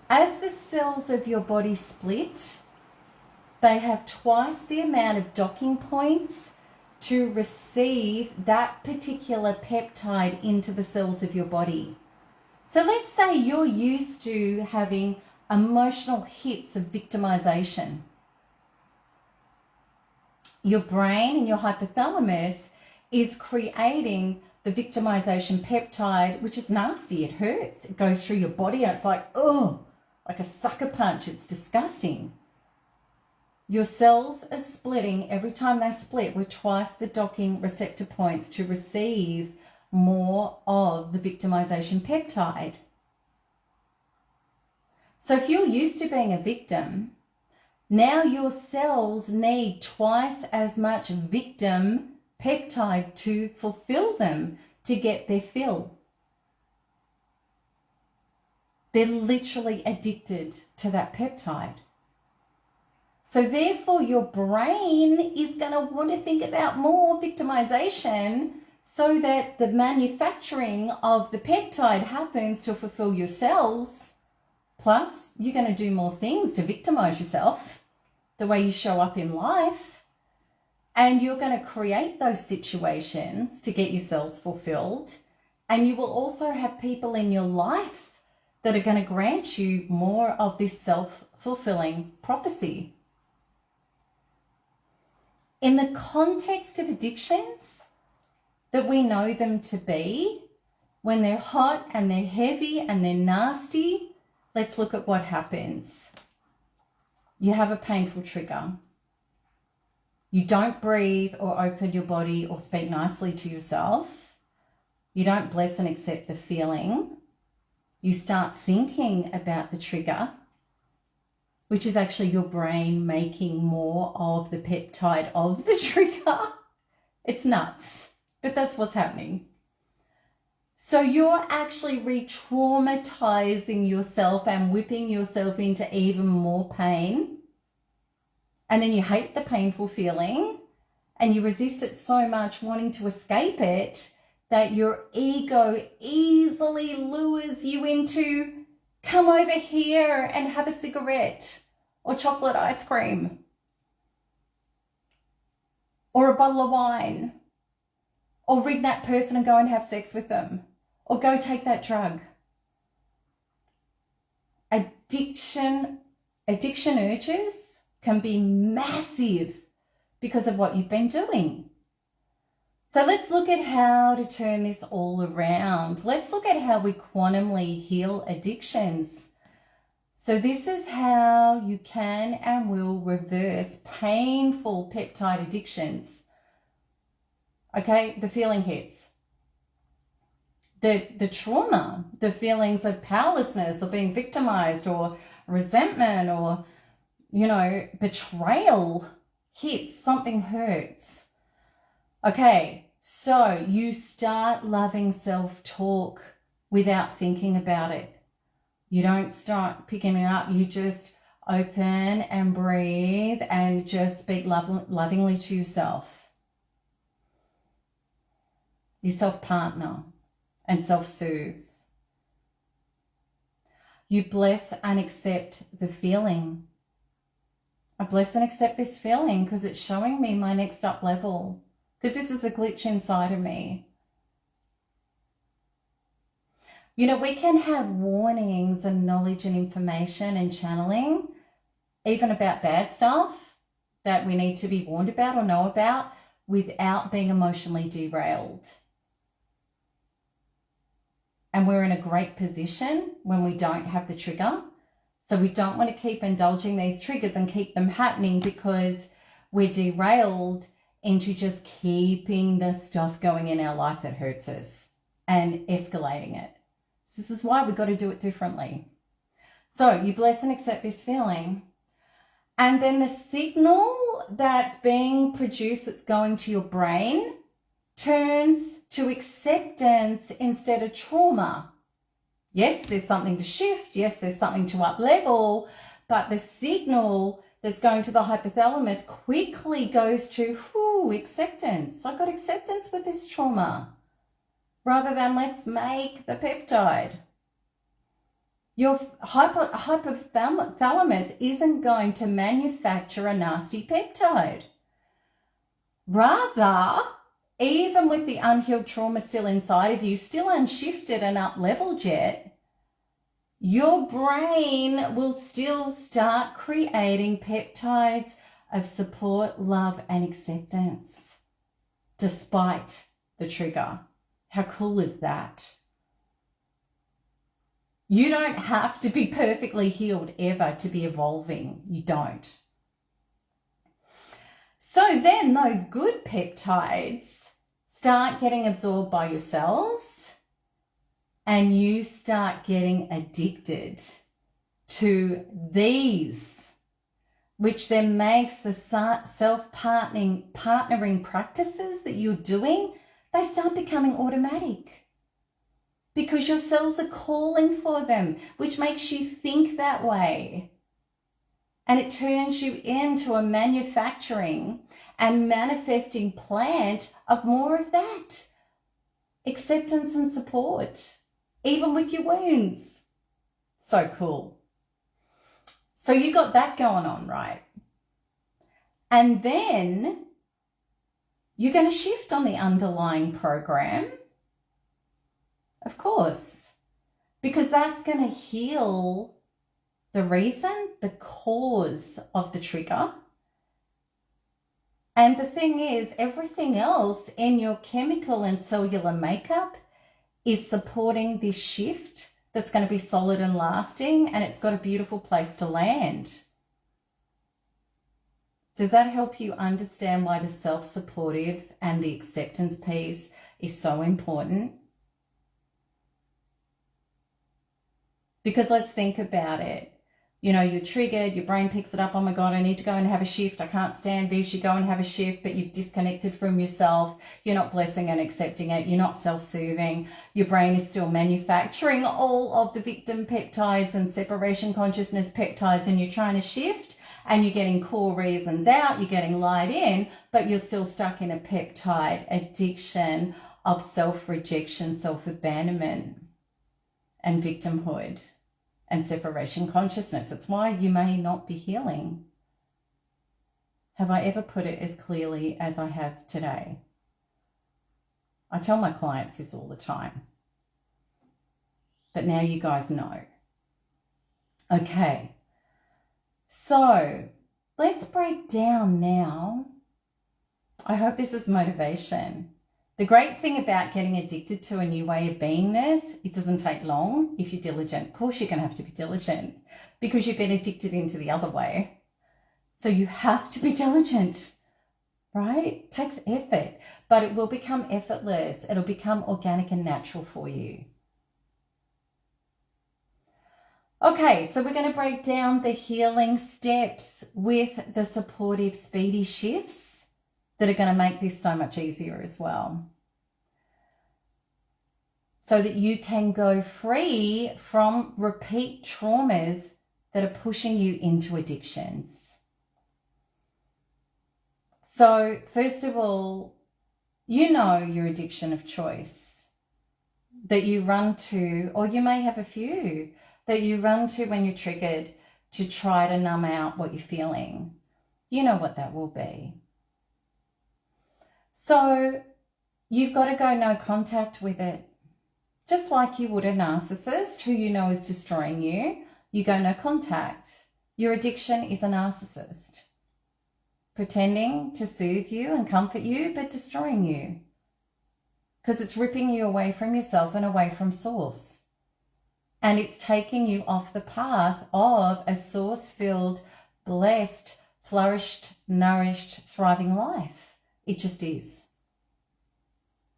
as the cells of your body split, they have twice the amount of docking points to receive that particular peptide into the cells of your body. So let's say you're used to having emotional hits of victimization. Your brain and your hypothalamus is creating the victimization peptide, which is nasty. It hurts. It goes through your body and it's like, oh, like a sucker punch. It's disgusting. Your cells are splitting. Every time they split, with twice the docking receptor points to receive more of the victimization peptide. So if you're used to being a victim, now your cells need twice as much victim peptide to fulfill them, to get their fill. They're literally addicted to that peptide. So therefore your brain is going to want to think about more victimization so that the manufacturing of the peptide happens to fulfill your cells. Plus, you're going to do more things to victimize yourself, the way you show up in life. And you're going to create those situations to get your cells fulfilled. And you will also have people in your life that are going to grant you more of this self-fulfilling prophecy. In the context of addictions that we know them to be, when they're hot and they're heavy and they're nasty, let's look at what happens. You have a painful trigger. You don't breathe or open your body or speak nicely to yourself. You don't bless and accept the feeling. You start thinking about the trigger, which is actually your brain making more of the peptide of the trigger. It's nuts, but that's what's happening. So you're actually re-traumatizing yourself and whipping yourself into even more pain. And then you hate the painful feeling and you resist it so much, wanting to escape it, that your ego easily lures you into, come over here and have a cigarette or chocolate ice cream or a bottle of wine, or ring that person and go and have sex with them, or go take that drug. Addiction urges can be massive because of what you've been doing. So let's look at how to turn this all around. Let's look at how we quantumly heal addictions. So this is how you can and will reverse painful peptide addictions. Okay, the feeling hits. The trauma, the feelings of powerlessness or being victimized or resentment or, betrayal hits, something hurts. Okay, so you start loving self-talk without thinking about it. You don't start picking it up. You just open and breathe and just speak lovingly to yourself. You self-partner and self-soothe. You bless and accept the feeling. I bless and accept this feeling because it's showing me my next up level. Because this is a glitch inside of me. We can have warnings and knowledge and information and channeling, even about bad stuff that we need to be warned about or know about, without being emotionally derailed. And we're in a great position when we don't have the trigger. So we don't want to keep indulging these triggers and keep them happening because we're derailed into just keeping the stuff going in our life that hurts us and escalating it. So this is why we've got to do it differently. So you bless and accept this feeling. And then the signal that's being produced that's going to your brain turns to acceptance instead of trauma. Yes, there's something to shift. Yes, there's something to up level, but the signal that's going to the hypothalamus quickly goes to acceptance. I got acceptance with this trauma, rather than let's make the peptide. Your hypothalamus isn't going to manufacture a nasty peptide. Rather, even with the unhealed trauma still inside of you, still unshifted and up-leveled yet, your brain will still start creating peptides of support, love, and acceptance, despite the trigger. How cool is that? You don't have to be perfectly healed ever to be evolving. You don't. So then those good peptides start getting absorbed by your cells and you start getting addicted to these, which then makes the self-partnering practices that you're doing, they start becoming automatic. Because your cells are calling for them, which makes you think that way. And it turns you into a manufacturing and manifesting plant of more of that. Acceptance and support, even with your wounds. So cool. So you got that going on, right? And then you're going to shift on the underlying program. Of course, because that's going to heal the reason, the cause of the trigger. And the thing is, everything else in your chemical and cellular makeup is supporting this shift that's going to be solid and lasting, and it's got a beautiful place to land. Does that help you understand why the self-supportive and the acceptance piece is so important? Because let's think about it. You know, you're triggered, your brain picks it up, oh my God, I need to go and have a shift. I can't stand this. You go and have a shift, but you've disconnected from yourself. You're not blessing and accepting it. You're not self-soothing. Your brain is still manufacturing all of the victim peptides and separation consciousness peptides, and you're trying to shift and you're getting core reasons out, you're getting light in, but you're still stuck in a peptide addiction of self-rejection, self-abandonment and victimhood and separation consciousness. It's why you may not be healing. Have I ever put it as clearly as I have today? I tell my clients this all the time. But now you guys know. Okay. So let's break down now. I hope this is motivation. The great thing about getting addicted to a new way of beingness, it doesn't take long if you're diligent. Of course, you're going to have to be diligent because you've been addicted into the other way. So you have to be diligent, right? It takes effort, but it will become effortless. It'll become organic and natural for you. Okay, so we're going to break down the healing steps with the supportive Speedy Shifts that are going to make this so much easier as well. So that you can go free from repeat traumas that are pushing you into addictions. So first of all, you know your addiction of choice that you run to, or you may have a few that you run to when you're triggered to try to numb out what you're feeling. You know what that will be. So you've got to go no contact with it. Just like you would a narcissist who you know is destroying you, you go no contact. Your addiction is a narcissist, pretending to soothe you and comfort you, but destroying you. Because it's ripping you away from yourself and away from source. And it's taking you off the path of a source-filled, blessed, flourished, nourished, thriving life. It just is.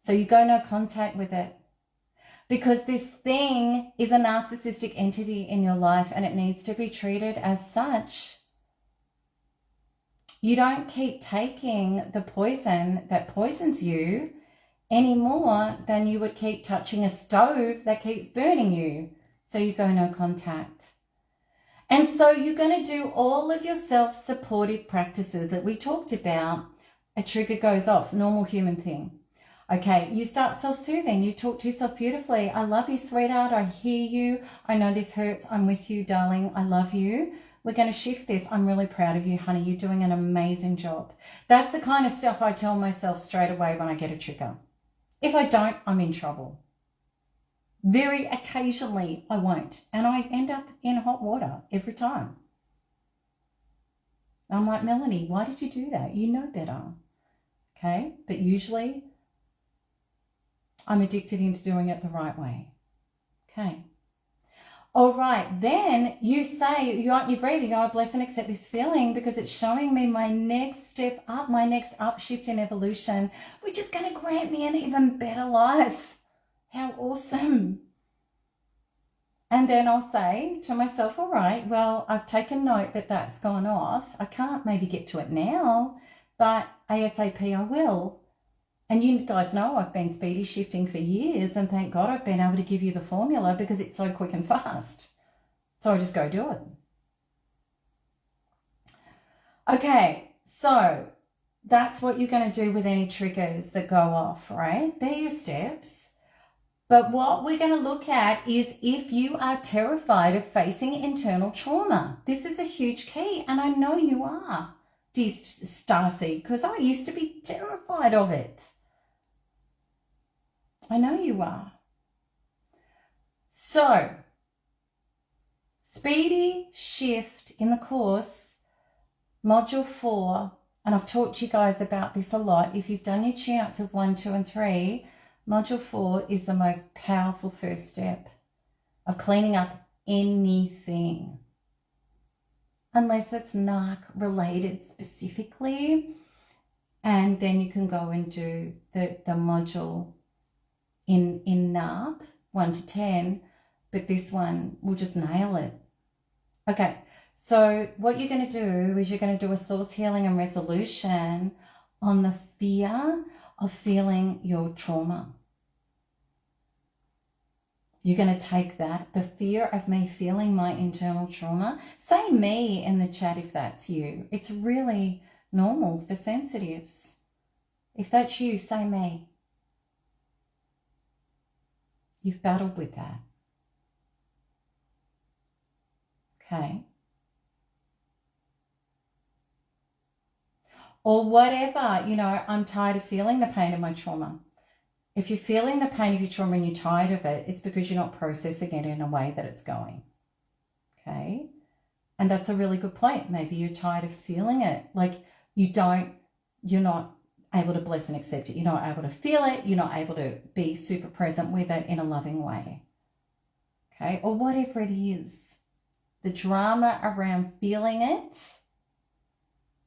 So you go no contact with it, because this thing is a narcissistic entity in your life and it needs to be treated as such. You don't keep taking the poison that poisons you any more than you would keep touching a stove that keeps burning you. So you go no contact. And so you're going to do all of your self-supportive practices that we talked about. A trigger goes off, normal human thing. Okay, you start self-soothing. You talk to yourself beautifully. I love you, sweetheart. I hear you. I know this hurts. I'm with you, darling. I love you. We're going to shift this. I'm really proud of you, honey. You're doing an amazing job. That's the kind of stuff I tell myself straight away when I get a trigger. If I don't, I'm in trouble. Very occasionally, I won't. And I end up in hot water every time. I'm like, Melanie, why did you do that? You know better. Okay? But usually, I'm addicted into doing it the right way. Okay. All right. Then you say, you breathe, you go, I bless and accept this feeling because it's showing me my next step up, my next upshift in evolution, which is going to grant me an even better life. How awesome. And then I'll say to myself, all right, well, I've taken note that that's gone off. I can't maybe get to it now, but ASAP I will. And you guys know I've been speedy shifting for years, and thank God I've been able to give you the formula because it's so quick and fast. So I just go do it. Okay, so that's what you're going to do with any triggers that go off, right? They're your steps. But what we're going to look at is if you are terrified of facing internal trauma. This is a huge key, and I know you are, dear Stacy, because I used to be terrified of it. I know you are. So, Speedy Shift in the course, Module 4, and I've talked to you guys about this a lot. If you've done your tune-ups of 1, 2, and 3, Module 4 is the most powerful first step of cleaning up anything. Unless it's NARC related specifically. And then you can go and do the module in NARP 1 to 10, but this one will just nail it. Okay, so what you're going to do is you're going to do a source healing and resolution on the fear of feeling your trauma. You're going to take that, the fear of me feeling my internal trauma. Say me in the chat if that's you. It's really normal for sensitives. If that's you, say me. You've battled with that. Okay. Or whatever, you know, I'm tired of feeling the pain of my trauma. If you're feeling the pain of your trauma and you're tired of it, it's because you're not processing it in a way that it's going. Okay. And that's a really good point. Maybe you're tired of feeling it. Like you're not able to bless and accept it. You're not able to feel it. You're not able to be super present with it in a loving way. Okay. Or whatever it is. The drama around feeling it,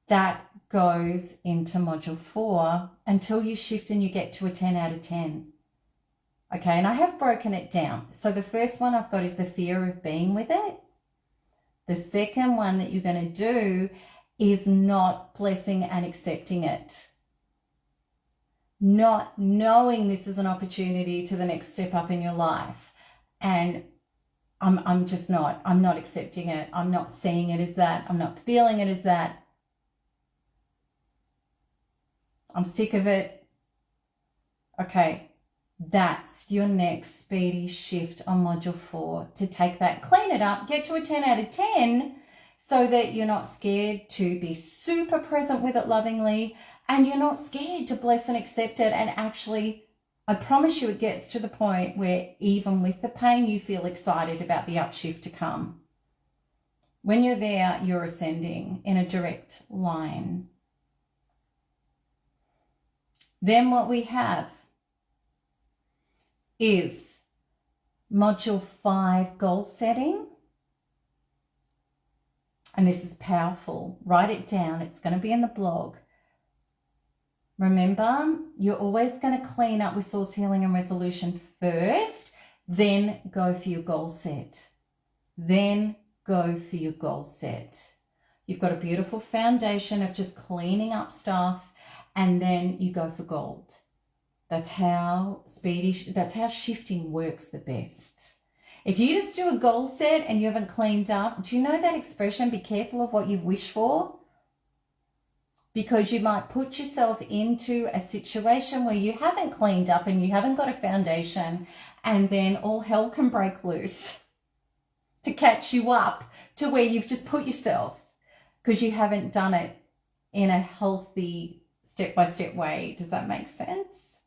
that goes into module 4 until you shift and you get to a 10 out of 10. Okay, and I have broken it down. So the first one I've got is the fear of being with it. The second one that you're going to do is not blessing and accepting it. Not knowing this is an opportunity to the next step up in your life. And I'm not accepting it. I'm not seeing it as that. I'm not feeling it as that. I'm sick of it. Okay, that's your next speedy shift on module 4 to take that, clean it up, get to a 10 out of 10 so that you're not scared to be super present with it lovingly, and you're not scared to bless and accept it. And actually, I promise you it gets to the point where even with the pain, you feel excited about the upshift to come. When you're there, you're ascending in a direct line. Then what we have is module 5, goal setting. And this is powerful. Write it down. It's going to be in the blog. Remember, you're always going to clean up with source healing and resolution first, then go for your goal set. Then go for your goal set. You've got a beautiful foundation of just cleaning up stuff, and then you go for gold. That's how shifting works the best. If you just do a goal set and you haven't cleaned up, do you know that expression, be careful of what you wish for? Because you might put yourself into a situation where you haven't cleaned up and you haven't got a foundation, and then all hell can break loose to catch you up to where you've just put yourself, because you haven't done it in a healthy step-by-step way. Does that make sense?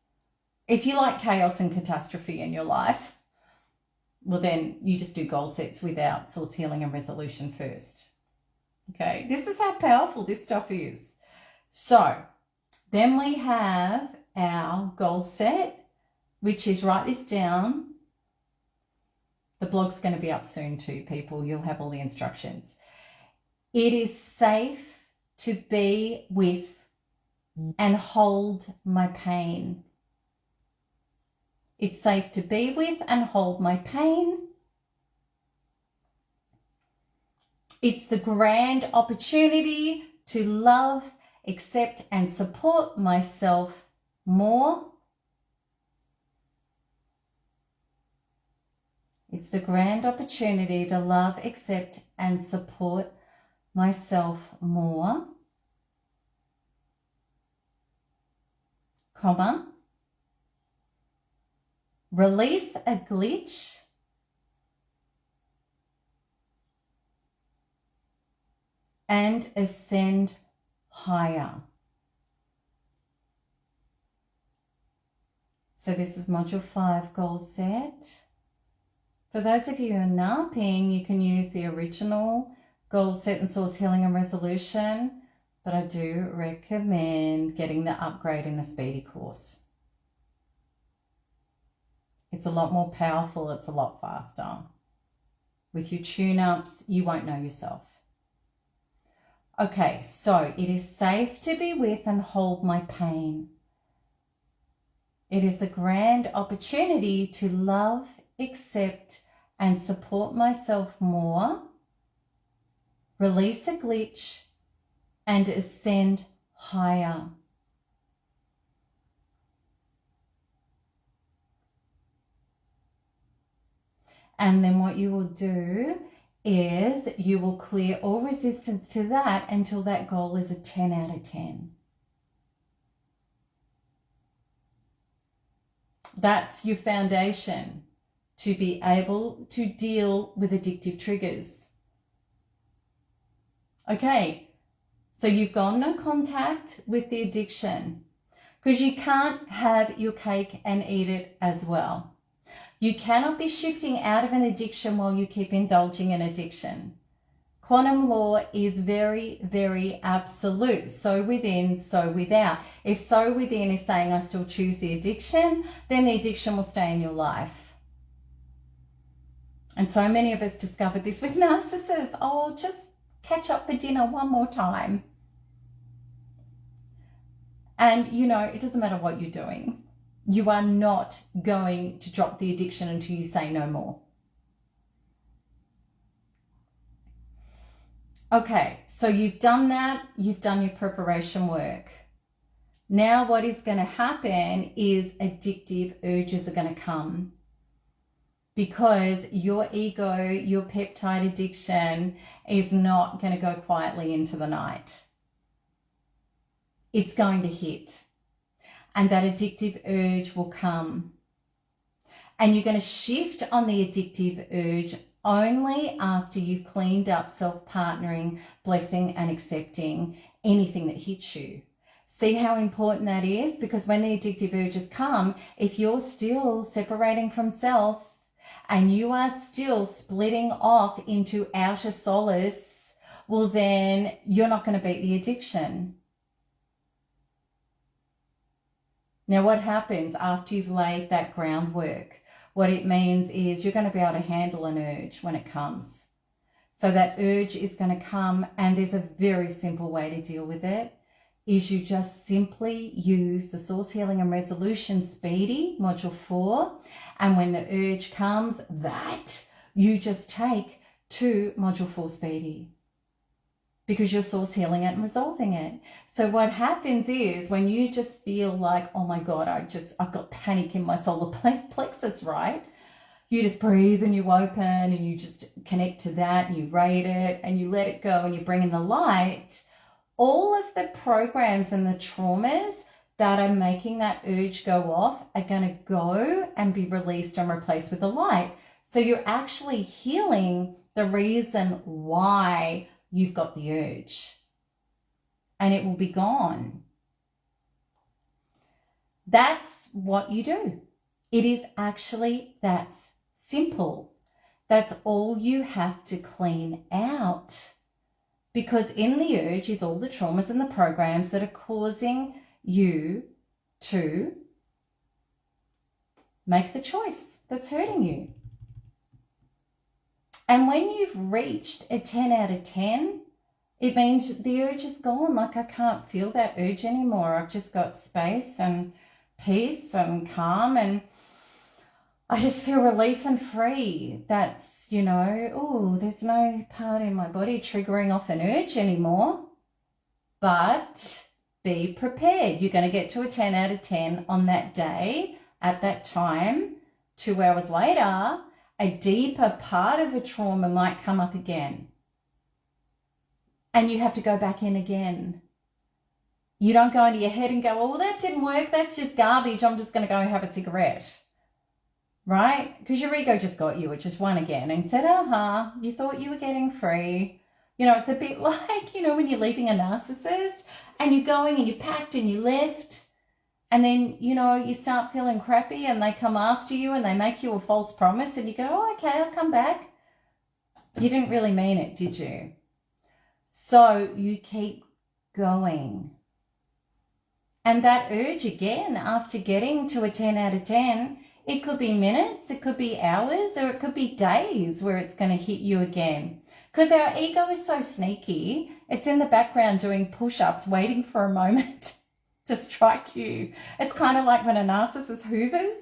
If you like chaos and catastrophe in your life, well, then you just do goal sets without source healing and resolution first. Okay, this is how powerful this stuff is. So then we have our goal set, which is, write this down. The blog's going to be up soon too, people. You'll have all the instructions. It is safe to be with and hold my pain. It's safe to be with and hold my pain. It's the grand opportunity to love, accept, and support myself more. It's the grand opportunity to love, accept, and support myself more, comma, release a glitch and ascend higher. So this is module 5 goal set. For those of you who are NARPing, you can use the original goal set and source healing and resolution, but I do recommend getting the upgrade in the Speedy course. It's a lot more powerful. It's a lot faster. With your tune-ups, you won't know yourself. Okay, so it is safe to be with and hold my pain. It is the grand opportunity to love, accept, and support myself more, release a glitch, and ascend higher. And then what you will do is you will clear all resistance to that until that goal is a 10 out of 10. That's your foundation to be able to deal with addictive triggers. Okay, so you've got no contact with the addiction, because you can't have your cake and eat it as well. You cannot be shifting out of an addiction while you keep indulging in addiction. Quantum law is very, very absolute. So within, so without. If so within is saying I still choose the addiction, then the addiction will stay in your life. And so many of us discovered this with narcissists. Oh, just catch up for dinner one more time. And, you know, it doesn't matter what you're doing. You are not going to drop the addiction until you say no more. Okay, so you've done that. You've done your preparation work. Now what is going to happen is addictive urges are going to come, because your ego, your peptide addiction is not going to go quietly into the night. It's going to hit. And that addictive urge will come. And you're going to shift on the addictive urge only after you've cleaned up self-partnering, blessing, and accepting anything that hits you. See how important that is? Because when the addictive urges come, if you're still separating from self and you are still splitting off into outer solace, well, then you're not going to beat the addiction. Now, what happens after you've laid that groundwork? What it means is you're going to be able to handle an urge when it comes. So that urge is going to come, and there's a very simple way to deal with it. is you just simply use the Source Healing and Resolution Speedy, Module 4. And when the urge comes, that you just take to Module 4 Speedy, because you're source healing it and resolving it. So what happens is when you just feel like, oh my God, I've got panic in my solar plexus, right? You just breathe and you open and you just connect to that and you rate it and you let it go and you bring in the light. All of the programs and the traumas that are making that urge go off are going to go and be released and replaced with the light. So you're actually healing the reason why you've got the urge, and it will be gone. That's what you do. It is actually that simple. That's all you have to clean out, because in the urge is all the traumas and the programs that are causing you to make the choice that's hurting you. And when you've reached a 10 out of 10, it means the urge is gone. Like, I can't feel that urge anymore. I've just got space and peace and calm, and I just feel relief and free. That's, you know, oh, there's no part in my body triggering off an urge anymore. But be prepared. You're going to get to a 10 out of 10 on that day, at that time. 2 hours later, a deeper part of a trauma might come up again. And you have to go back in again. You don't go into your head and go, oh, that didn't work. That's just garbage. I'm just going to go and have a cigarette. Right? Because your ego just got you. It just won again and said, you thought you were getting free. You know, it's a bit like, you know, when you're leaving a narcissist and you're going and you packed and you left. And then, you know, you start feeling crappy and they come after you and they make you a false promise and you go, oh, okay, I'll come back. You didn't really mean it, did you? So you keep going. And that urge again, after getting to a 10 out of 10, it could be minutes, it could be hours, or it could be days where it's going to hit you again. Because our ego is so sneaky, it's in the background doing push-ups, waiting for a moment to strike you. It's kind of like when a narcissist hoovers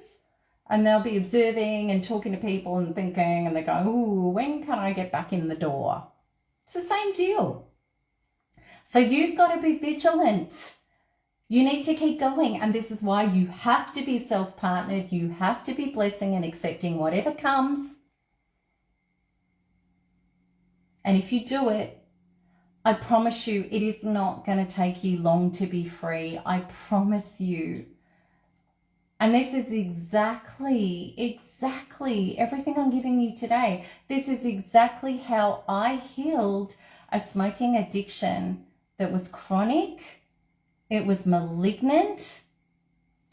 and they'll be observing and talking to people and thinking, and they're going, ooh, when can I get back in the door? It's the same deal. So you've got to be vigilant. You need to keep going. And this is why you have to be self-partnered. You have to be blessing and accepting whatever comes. And if you do it, I promise you, it is not going to take you long to be free. I promise you. And this is exactly everything I'm giving you today. This is exactly how I healed a smoking addiction that was chronic. It was malignant.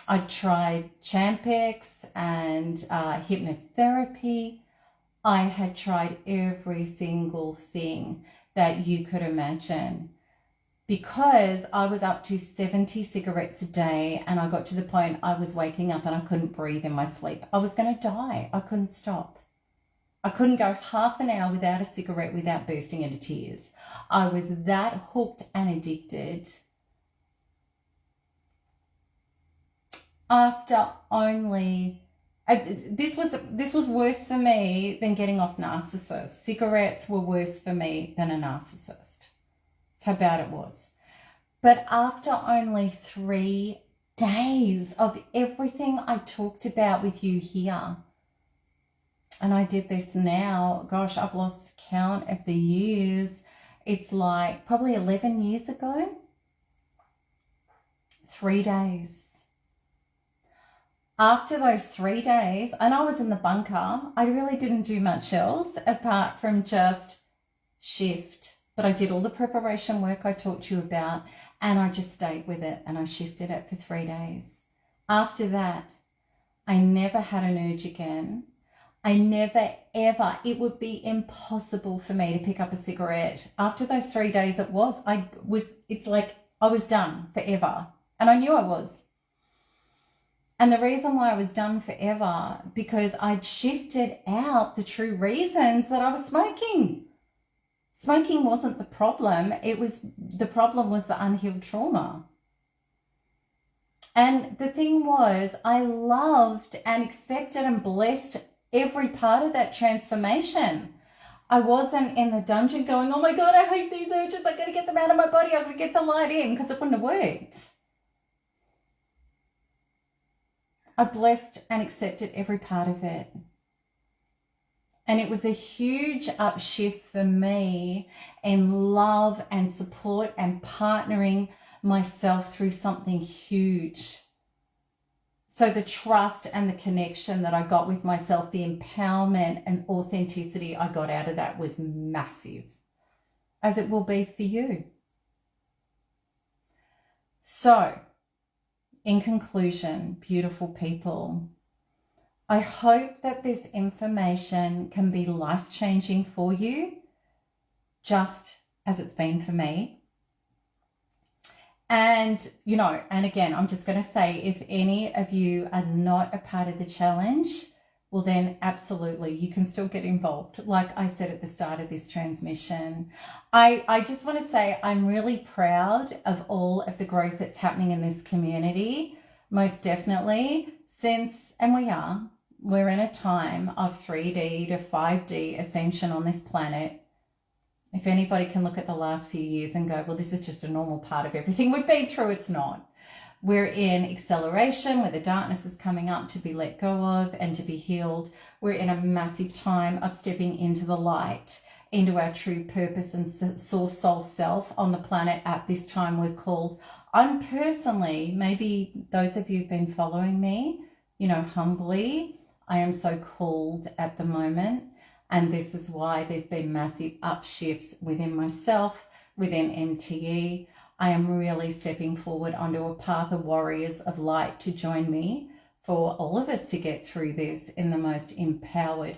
I tried Champex and hypnotherapy. I had tried every single thing that you could imagine, because I was up to 70 cigarettes a day, and I got to the point I was waking up and I couldn't breathe in my sleep. I was going to die. I couldn't stop. I couldn't go half an hour without a cigarette without bursting into tears. I was that hooked and addicted. After only this was worse for me than getting off narcissists. Cigarettes were worse for me than a narcissist. That's how bad it was. But after only 3 days of everything I talked about with you here, and I did this now, gosh, I've lost count of the years. It's like probably 11 years ago. 3 days. After those 3 days, and I was in the bunker, I really didn't do much else apart from just shift. But I did all the preparation work I talked to you about, and I just stayed with it and I shifted it for 3 days. After that, I never had an urge again. I never, ever, it would be impossible for me to pick up a cigarette. After those 3 days, it's like I was done forever. And I knew I was. And the reason why I was done forever, because I'd shifted out the true reasons that I was smoking. Smoking wasn't the problem. The problem was the unhealed trauma. And the thing was, I loved and accepted and blessed every part of that transformation. I wasn't in the dungeon going, oh my God, I hate these urges. I got to get them out of my body. I got to get the light in, because it wouldn't have worked. I blessed and accepted every part of it. And it was a huge upshift for me in love and support and partnering myself through something huge. So the trust and the connection that I got with myself, the empowerment and authenticity I got out of that was massive, as it will be for you. So, in conclusion, beautiful people, I hope that this information can be life-changing for you, just as it's been for me. And, you know, and again, I'm just going to say, if any of you are not a part of the challenge, well then absolutely, you can still get involved. Like I said at the start of this transmission, I just want to say I'm really proud of all of the growth that's happening in this community, most definitely, since, and we're in a time of 3D to 5D ascension on this planet. If anybody can look at the last few years and go, well, this is just a normal part of everything we've been through, it's not. We're in acceleration where the darkness is coming up to be let go of and to be healed. We're in a massive time of stepping into the light, into our true purpose and source soul self on the planet at this time we're called. I'm personally, maybe those of you who've been following me, you know, humbly, I am so called at the moment. And this is why there's been massive upshifts within myself, within MTE. I am really stepping forward onto a path of warriors of light to join me for all of us to get through this in the most empowered,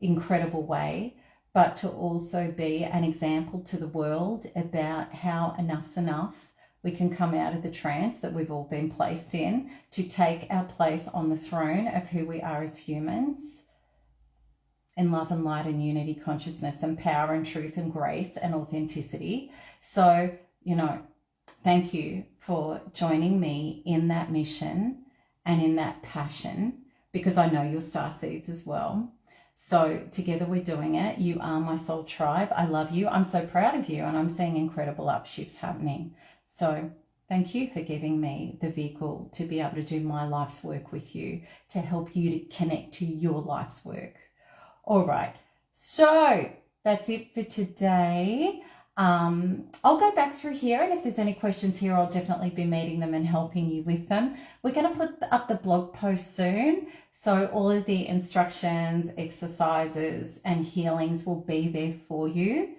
incredible way, but to also be an example to the world about how enough's enough. We can come out of the trance that we've all been placed in to take our place on the throne of who we are as humans, in love and light and unity, consciousness and power and truth and grace and authenticity. So, you know, thank you for joining me in that mission and in that passion, because I know you're star seeds as well. So together we're doing it. You are my soul tribe. I love you. I'm so proud of you, and I'm seeing incredible upshifts happening. So thank you for giving me the vehicle to be able to do my life's work with you, to help you to connect to your life's work. All right, so that's it for today. I'll go back through here, and if there's any questions here, I'll definitely be meeting them and helping you with them. We're going to put up the blog post soon, so all of the instructions, exercises and healings will be there for you.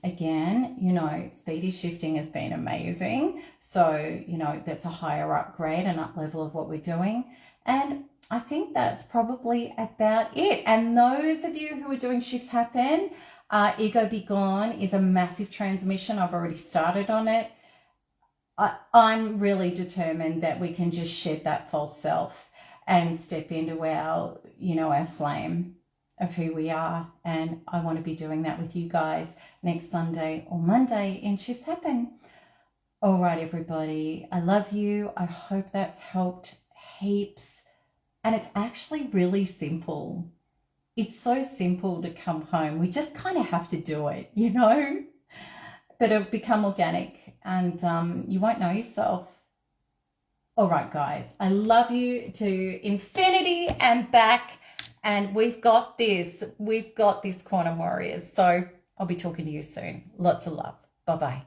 Again, you know, speedy shifting has been amazing, so you know that's a higher upgrade and up level of what we're doing. And I think that's probably about it. And those of you who are doing Shifts Happen, Ego Be Gone is a massive transmission. I've already started on it. I'm really determined that we can just shed that false self and step into our, you know, our flame of who we are. And I want to be doing that with you guys next Sunday or Monday in Shifts Happen. All right, everybody. I love you. I hope that's helped heaps. And it's actually really simple. It's so simple to come home. We just kind of have to do it, you know, but it'll become organic and you won't know yourself. All right, guys, I love you to infinity and back, and we've got this. We've got this, Quantum Warriors. So I'll be talking to you soon. Lots of love. Bye-bye.